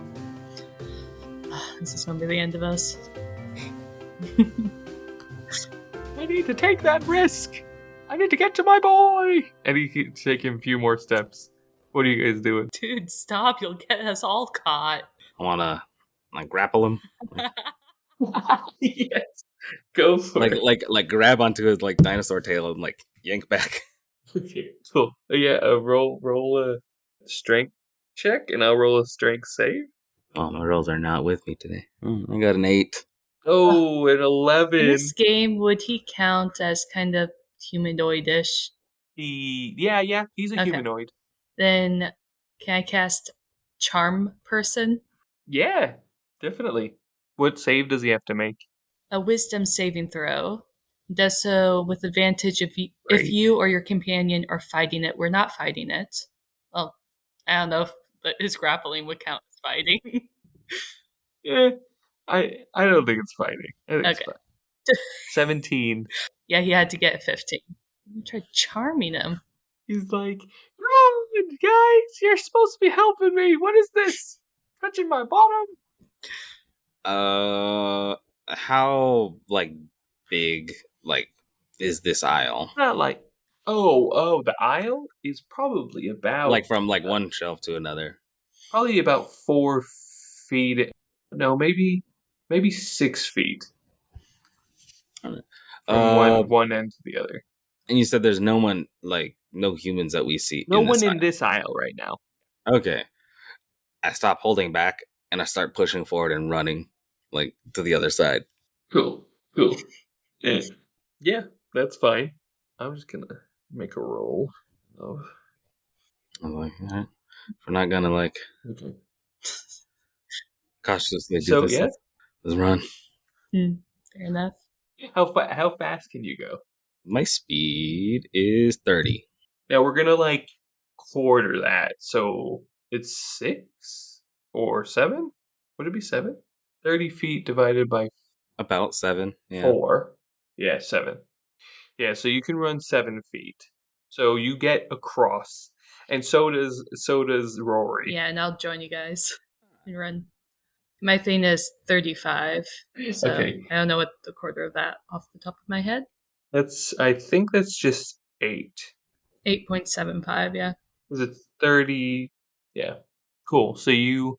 This is gonna be the end of us. I need to take that risk. I need to get to my boy. And he keeps taking a few more steps. What are you guys doing? Dude, stop! You'll get us all caught. I wanna grapple him, Yes. Go for it. like grab onto his like dinosaur tail and like yank back. Okay, cool. Yeah, roll a strength check, and I'll roll a strength save. Oh, my rolls are not with me today. I got an 8. Oh, an In 11. this game, would he count as kind of humanoidish? Yeah, he's a Okay. humanoid. Then can I cast Charm Person? Yeah, definitely. What save does he have to make? A Wisdom saving throw. Does so with advantage if Great. you or your companion are fighting it. We're not fighting it. Well, I don't know if his grappling would count as fighting. Yeah, I don't think it's fighting. I think it's Okay. fine. 17. Yeah, he had to get a 15. I tried charming him. He's like, come on, guys, you're supposed to be helping me. What is this? Touching my bottom? How like big like is this aisle? Not like, oh, the aisle is probably about Like from like one shelf to another. probably about 4 feet. No, maybe 6 feet from one end to the other. And you said there's no one, like no humans that we see. No one this in aisle. this aisle right now. Okay. I stop holding back and I start pushing forward and running like to the other side. Cool. Yeah, that's fine. I'm just gonna make a roll. Oh, I'm like, all right. If we're not gonna like okay. cautiously do So this, yeah, let's run. Fair enough. how fast can you go? My speed is 30. Yeah, we're gonna like quarter that, so it's 6 or 7. Would it be 7? 30 feet divided by About 7. Yeah. 4. Yeah, 7. Yeah, so you can run 7 feet. So you get across, and so does Rory. Yeah, and I'll join you guys and run. My thing is 35. So Okay. I don't know what the quarter of that off the top of my head. I think that's just 8. 8.75, yeah. Is it 30? Yeah. Cool. So you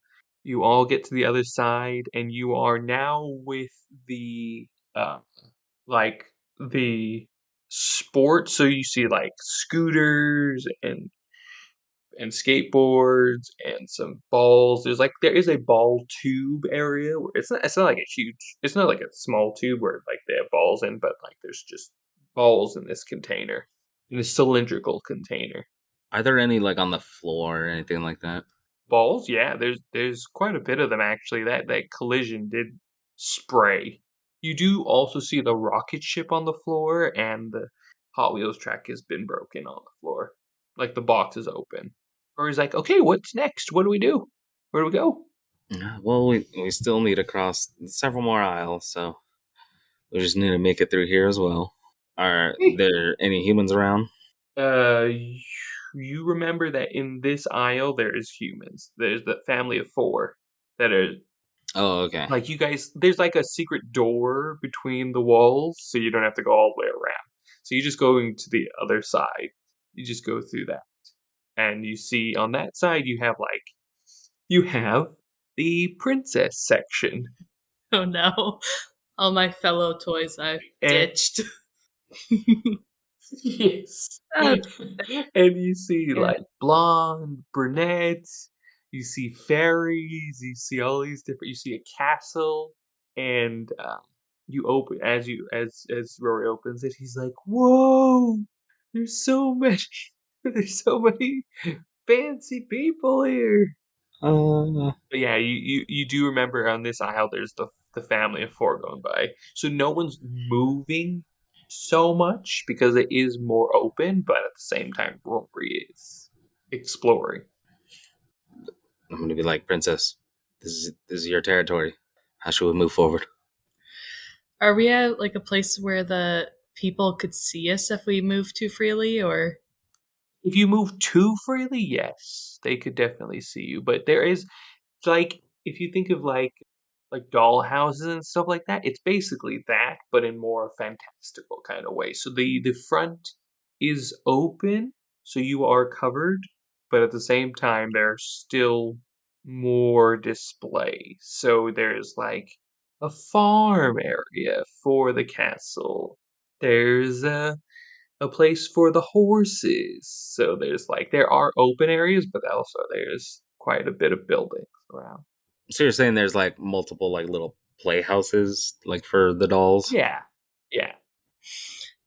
all get to the other side, and you are now with the like the sport. So you see like scooters and skateboards and some balls. There is a ball tube area where it's not like it's not like a small tube where like they have balls in, but like there's just balls in this container, in a cylindrical container. Are there any like on the floor or anything like that? Balls, yeah, there's quite a bit of them actually. That collision did spray. You do also see the rocket ship on the floor, and the Hot Wheels track has been broken on the floor. Like the box is open. Or he's like, okay, what's next? What do we do? Where do we go? Well, we still need to cross several more aisles, so we just need to make it through here as well. Are there any humans around? Uh, you remember that in this aisle there is humans. There's the family of four that are Oh, okay. like you guys. There's like a secret door between the walls, so you don't have to go all the way around. So you just going to the other side. You just go through that, and you see on that side you have the princess section, Oh no. All my fellow toys I've and ditched. yes. Oh, And you see yeah. like blonde, brunettes, you see fairies, you see all these different you see a castle, and you open as Rory opens it, he's like, whoa, there's so many there's so many fancy people here. Uh, But yeah, you do remember on this aisle there's the family of four going by. So no one's moving so much because it is more open, but at the same time Rory is exploring. I'm gonna be like, Princess, this is your territory. How should we move forward? Are we at like a place where the people could see us if we move too freely, or If you move too freely, yes, they could definitely see you. But there is like if you think of like doll houses and stuff like that, it's basically that, but in more fantastical kind of way. So the front is open, so you are covered, but at the same time there's still more display. So there's like a farm area for the castle. There's a place for the horses. So there's like there are open areas, but also there's quite a bit of buildings around. So you're saying there's like multiple like little playhouses like for the dolls? Yeah, yeah.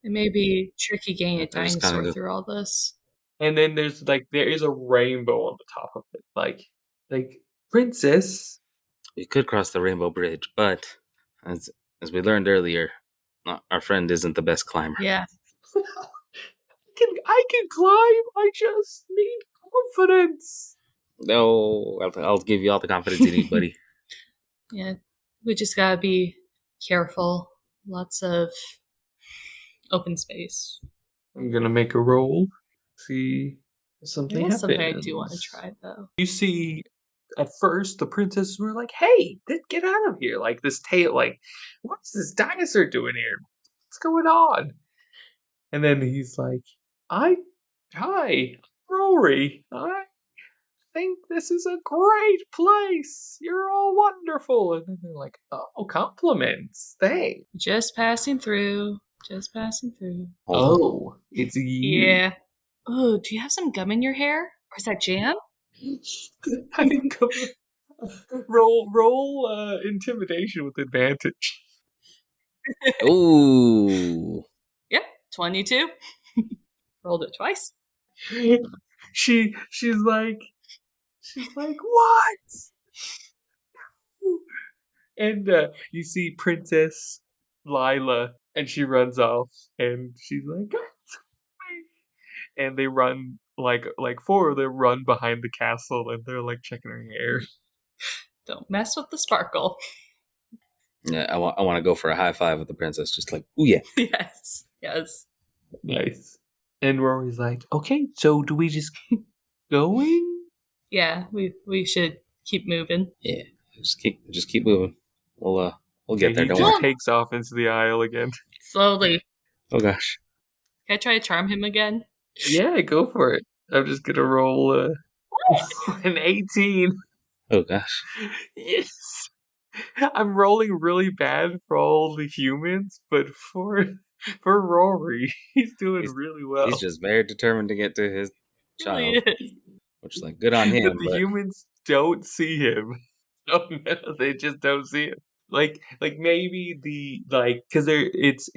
it may be tricky getting a I just kind dinosaur of through all this? And then there's like there is a rainbow on the top of it, like princess. we could cross the Rainbow Bridge, but as as we learned earlier, our friend isn't the best climber. Yeah. I can climb. I just need confidence. No, I'll give you all the confidence you need, buddy. Yeah. We just gotta be careful. Lots of open space. I'm gonna make a roll. See if something It is happens. something I do want to try though. You see, at first the princesses were like, "Hey, get out of here!" Like this tail, like, what's this dinosaur doing here? What's going on? And then he's like, hi, Rory. I think this is a great place. You're all wonderful." And then they're like, "Oh, compliments. Thanks." Just passing through. Just passing through. Hold on. Oh, it's you. Yeah. Oh, do you have some gum in your hair? Or is that jam? I think roll intimidation with advantage. Ooh. Yep, 22. Rolled it twice. she's like what? And you see Princess Lila, and she runs off, and she's like, and they run like four of them run behind the castle, and they're like checking her hair. Don't mess with the sparkle. Yeah, I want to go for a high five with the princess, just like, ooh yeah. Yes. Yes. Nice. And Rory's like, okay, so do we just keep going? Yeah, we should keep moving. Yeah, just keep moving. We'll get there. He Don't just worry. takes off into the aisle again. Slowly. Oh gosh. Can I try to charm him again? Yeah, go for it. I'm just gonna roll an 18. Oh gosh. Yes. I'm rolling really bad for all the humans, but for Rory, he's doing really well. He's just very determined to get to his child, Really is. which is like good on him. But the But humans don't see him. No, they just don't see him. Like maybe the because it's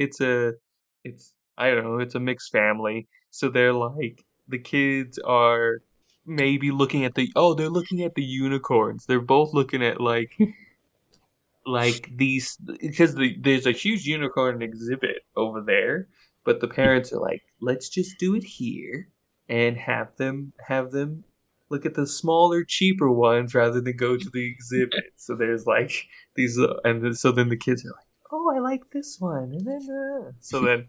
I don't know, it's a mixed family, so they're like the kids are maybe looking at they're looking at the unicorns. They're both looking at like like these because there's a huge unicorn exhibit over there, but the parents are like, let's just do it here and have them look at the smaller, cheaper ones rather than go to the exhibit. So there's like these, so then the kids are like, oh, I like this one, and then so then,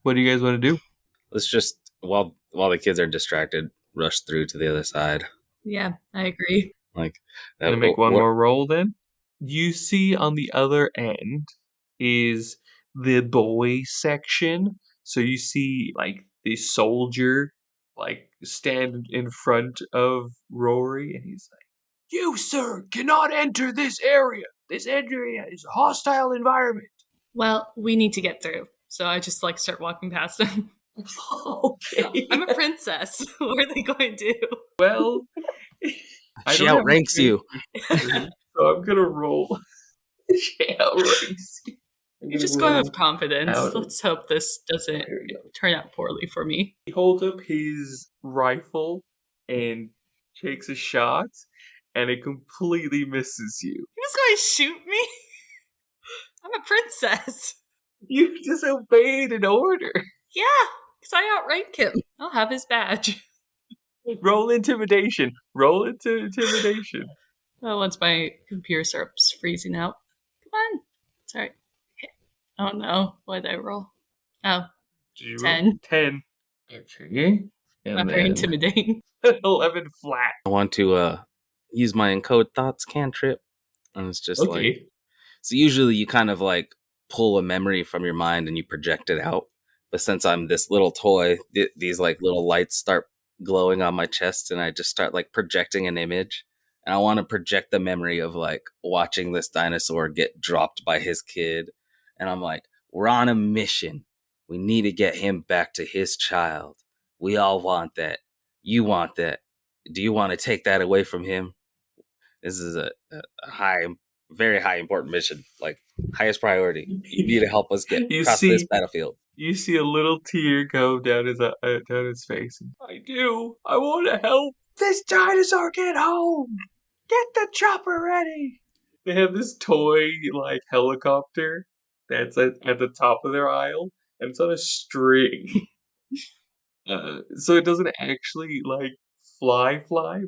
what do you guys want to do? Let's just while the kids are distracted, rush through to the other side. Yeah, I agree. Like Gonna make one more roll then. You see on the other end is the boy section. So you see like the soldier like stand in front of Rory and he's like, you sir cannot enter this area. This area is a hostile environment. Well, we need to get through. So I just like start walking past him. Okay. I'm a princess. What are they going to do? Well, I she don't have outranks you. So I'm gonna roll. She outranks you. I'm You're gonna just going roll with confidence. out. Let's hope this doesn't There we go. turn out poorly for me. He holds up his rifle and takes a shot, and it completely misses you. He was going to shoot me? I'm a princess. You disobeyed an order. Yeah, because I outranked him. I'll have his badge. Roll intimidation. Roll into intimidation. Well, once my computer starts freezing out. Come on. Sorry. Oh no. What did I roll? Oh, 10. 10. Okay. not And very then intimidating. 11 flat. I want to use my encode thoughts cantrip, and it's just like, Okay. so usually you kind of like pull a memory from your mind and you project it out. But since I'm this little toy, these like little lights start glowing on my chest, and I just start like projecting an image. And I want to project the memory of like watching this dinosaur get dropped by his kid. And I'm like, we're on a mission. We need to get him back to his child. We all want that. You want that. Do you want to take that away from him? This is a high, very high important mission, like highest priority. You need to help us get You across see- this battlefield. You see a little tear go down his face. I do. I want to help. This dinosaur get home. Get the chopper ready. They have this toy like helicopter that's at the top of their aisle, and it's on a string. So it doesn't actually like fly,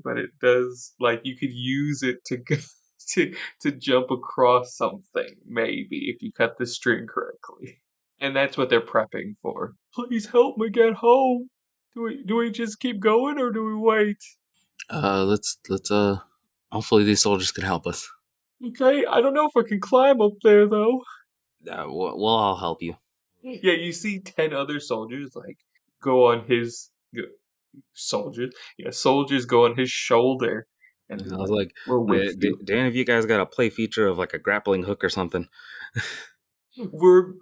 but it does like you could use it to go, to jump across something maybe if you cut the string correctly. And that's what they're prepping for. Please help me get home. Do we just keep going or do we wait? Let's hopefully these soldiers can help us. Okay, I don't know if I can climb up there though. We'll all help you. Yeah, you see 10 other soldiers like go on his soldiers. Yeah, soldiers go on his shoulder. And I was like, we're with do you. any of you guys got a play feature of like a grappling hook or something?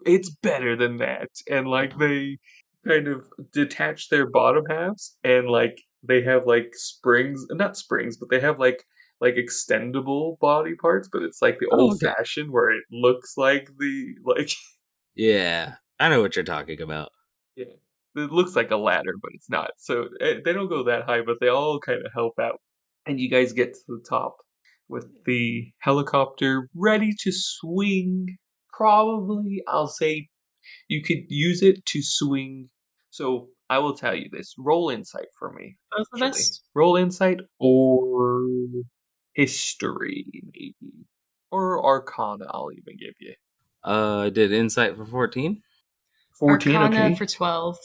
It's better than that. And like they kind of detach their bottom halves and like they have like springs, not springs, but they have like extendable body parts, but it's like the Oh, old okay. fashioned where it looks like the like Yeah, I know what you're talking about. yeah, it looks like a ladder, but it's not. So they don't go that high, but they all kind of help out. And you guys get to the top with the helicopter ready to swing. Probably, I'll say you could use it to swing. So I will tell you this: roll insight for me. Both of Actually, us? roll insight or history, maybe, or Arcana. I'll even give you I did insight for 14. 14. Arcana Okay. for 12.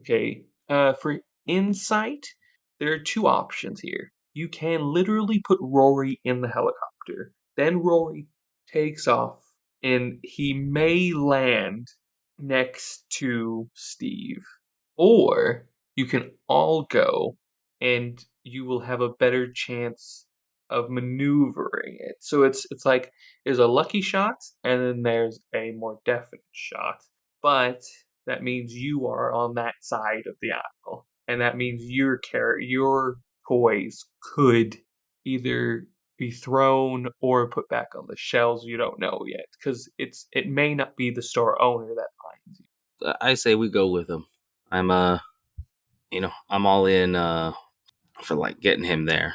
Okay. For insight, there are two options here. You can literally put Rory in the helicopter. Then Rory takes off, and he may land next to Steve. Or you can all go, and you will have a better chance of maneuvering it. So it's like there's a lucky shot, and then there's a more definite shot. But that means you are on that side of the aisle, and that means your toys could either be thrown or put back on the shelves. You don't know yet because it may not be the store owner that finds you. I say we go with him. I'm I'm all in for like getting him there.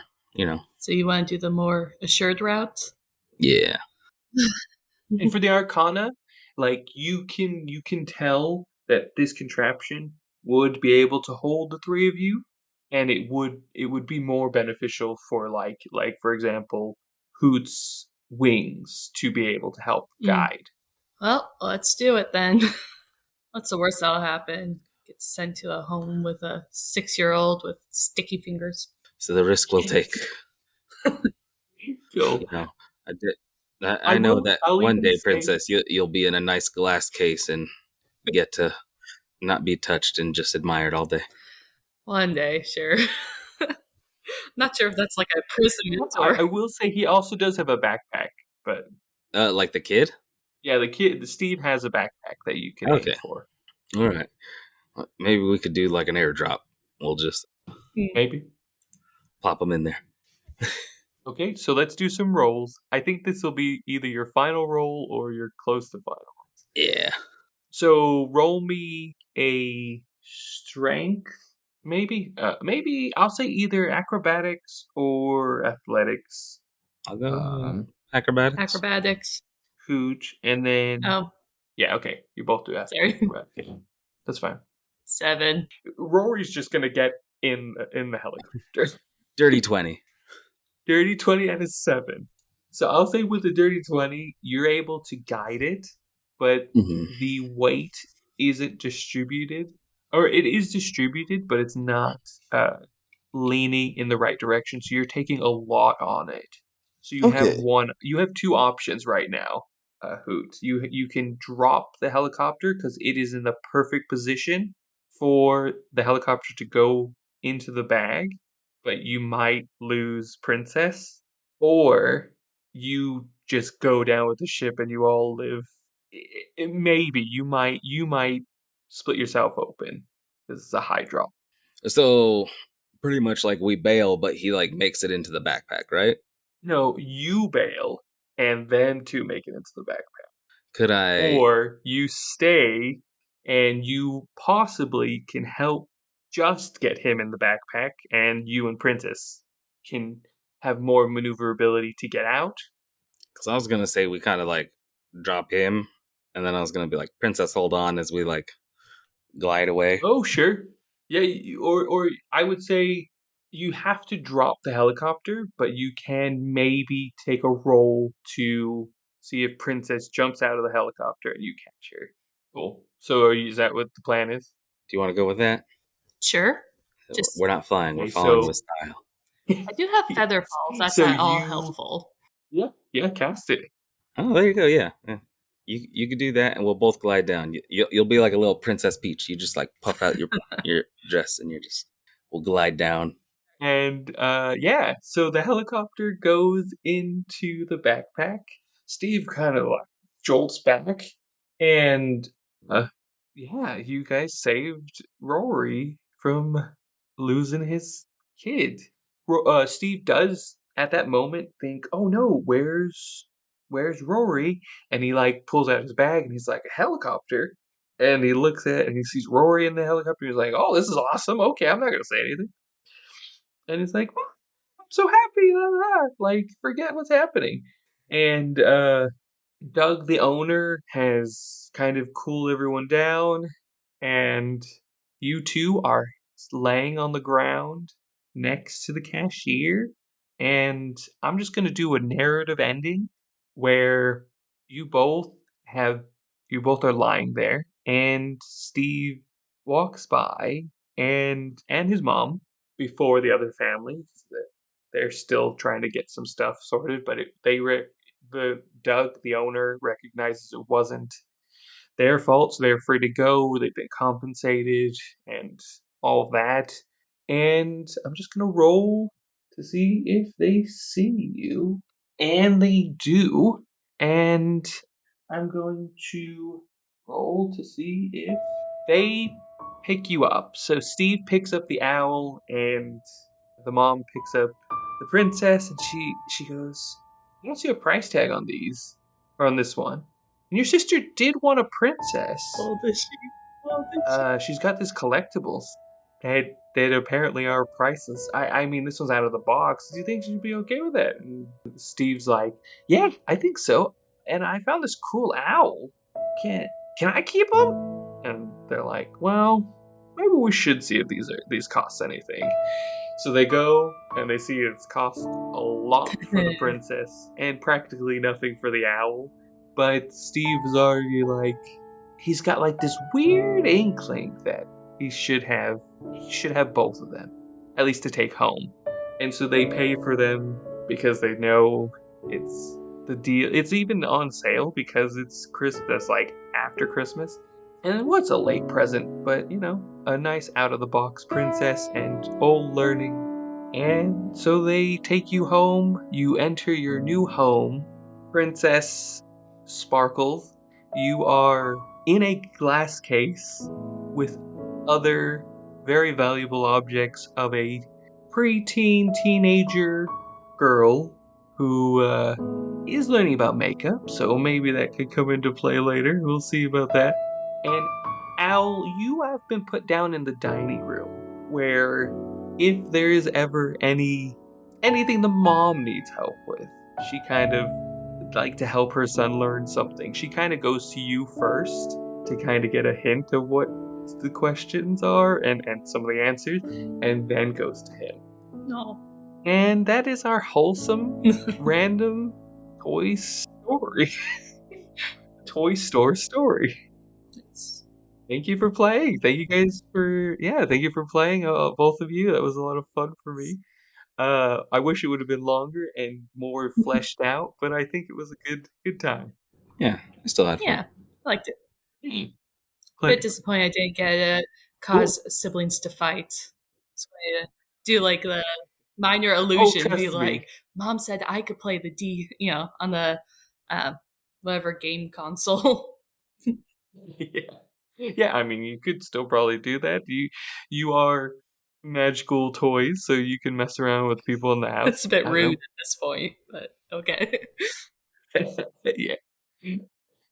So you want to do the more assured route? Yeah. And for the Arcana, like you can tell that this contraption would be able to hold the three of you, and it would be more beneficial for like for example, Hoot's wings to be able to help Mm. guide. Well, let's do it then. What's the worst that'll happen? Get sent to a home with a 6-year-old with sticky fingers. So the risk we'll take. So You know, I did. I I know will. that I'll one even day, say, Princess, you'll be in a nice glass case and get to not be touched and just admired all day. One day, sure. Not sure if that's like a imprisonment I or. will say he also does have a backpack, but Like the kid. yeah, the Steve has a backpack that you can aim Okay. for. All right. Maybe we could do like an airdrop. We'll just Maybe. plop them in there. Okay, so let's do some rolls. I think this will be either your final roll or you're close to final. Yeah. So roll me a strength, maybe. Maybe I'll say either acrobatics or athletics. I'll go Um, acrobatics. Acrobatics. Hooch, and then Oh, yeah, okay, you both do that. sorry. That's fine. 7. Rory's just gonna get in the helicopter. Dirty 20. Dirty 20 and a 7. So I'll say with the dirty 20, you're able to guide it, but the weight isn't distributed. Or it is distributed, but it's not leaning in the right direction. So you're taking a lot on it. So you have two options right now, Hoot. You can drop the helicopter because it is in the perfect position for the helicopter to go into the bag, but you might lose Princess, or you just go down with the ship and you all live. Maybe you might split yourself open. This is a high drop. So pretty much like we bail, but he like makes it into the backpack, right? No, you bail and then two make it into the backpack, Could I? or you stay and you possibly can help just get him in the backpack, and you and Princess can have more maneuverability to get out. Because I was gonna say we kind of like drop him, and then I was gonna be like, Princess, hold on as we like glide away. Oh, sure. Yeah, or I would say you have to drop the helicopter, but you can maybe take a roll to see if Princess jumps out of the helicopter and you catch her. Cool. So is that what the plan is? Do you want to go with that? Sure. Just, We're not flying. We're Okay, following so with style. I do have feather falls. That's So not all you- helpful. yeah, cast it. Oh, there you go. Yeah. You could do that, and we'll both glide down. You'll be like a little Princess Peach. You just like puff out your dress, and we'll glide down. And yeah, so the helicopter goes into the backpack. Steve kind of like jolts back, and yeah, you guys saved Rory from losing his kid. Steve does at that moment think, "Oh no, where's Rory?" And he like pulls out his bag and he's like, "A helicopter." And he looks at it and he sees Rory in the helicopter. He's like, "Oh, this is awesome. Okay, I'm not gonna say anything." And he's like, "Oh, I'm so happy, like forget what's happening." And Doug, the owner, has kind of cooled everyone down, and you two are laying on the ground next to the cashier. And I'm just gonna do a narrative ending where you both have you both are lying there, and Steve walks by and his mom before the other families. They're still trying to get some stuff sorted, but the Doug, the owner, recognizes it wasn't their fault, so they're free to go. They've been compensated and all of that. And I'm just gonna roll to see if they see you, and they do. And I'm going to roll to see if they pick you up. So Steve picks up the owl, and the mom picks up the princess, and she goes, "I don't see a price tag on these or on this one. And your sister did want a princess. Oh, the sheep. Oh, the sheep. She's got this collectibles that apparently are priceless. I mean, this one's out of the box. Do you think she'd be okay with it?" And Steve's like, "Yeah, I think so. and I found this cool owl. Can I keep him?" And they're like, "Well, maybe we should see if these cost anything." So they go and they see it's cost a lot for the princess and practically nothing for the owl. But Steve's already like, he's got like this weird inkling that he should have both of them, at least to take home. And so they pay for them because they know it's the deal. It's even on sale because it's Christmas, like after Christmas. And what's a late present, but a nice out of the box princess and old learning. And so they take you home. You enter your new home, Princess Sparkles. You are in a glass case with other very valuable objects of a preteen teenager girl who is learning about makeup, so maybe that could come into play later. We'll see about that. And Al, you have been put down in the dining room where if there is ever anything the mom needs help with, she kind of like to help her son learn something. She kind of goes to you first to kind of get a hint of what the questions are and some of the answers, and then goes to him. No. And that is our wholesome, random toy story. Toy store story. Thank you for playing. Thank you guys for thank you for playing, both of you. That was a lot of fun for me. I wish it would have been longer and more fleshed out, but I think it was a good time. Yeah, I still had fun. Yeah, I liked it. Hmm. Bit disappointed I didn't get to cause siblings to fight. So I had to do like the minor illusion, be trust me. like, "Mom said I could play the D, on the whatever game console." Yeah. I mean, you could still probably do that. You are magical toys, so you can mess around with people in the house. It's a bit I rude don't at this point, but okay. know. Yeah.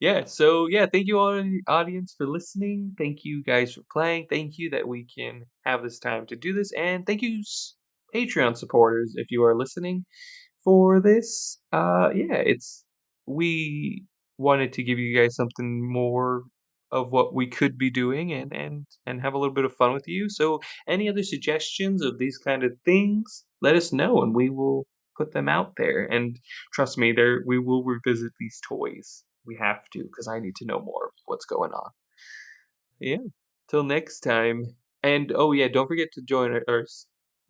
Yeah, so thank you all audience for listening. Thank you guys for playing. Thank you that we can have this time to do this, and thank you Patreon supporters if you are listening for this. It's we wanted to give you guys something more of what we could be doing and have a little bit of fun with you. So any other suggestions of these kind of things, let us know and we will put them out there. And trust me, we will revisit these toys. We have to because I need to know more of what's going on. Yeah. Till next time. And oh yeah, don't forget to join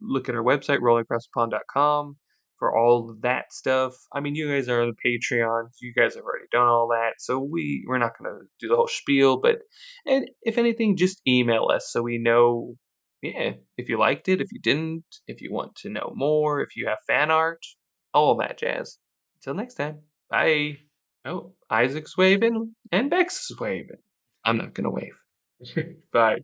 look at our website, rollingacrossthepond.com for all of that stuff. I mean, you guys are on the Patreon. You guys have already done all that. So we're not gonna do the whole spiel, but and if anything, just email us so we know if you liked it, if you didn't, if you want to know more, if you have fan art, all that jazz. Until next time. Bye. Oh, Isaac's waving and Bex is waving. I'm not gonna wave. Bye.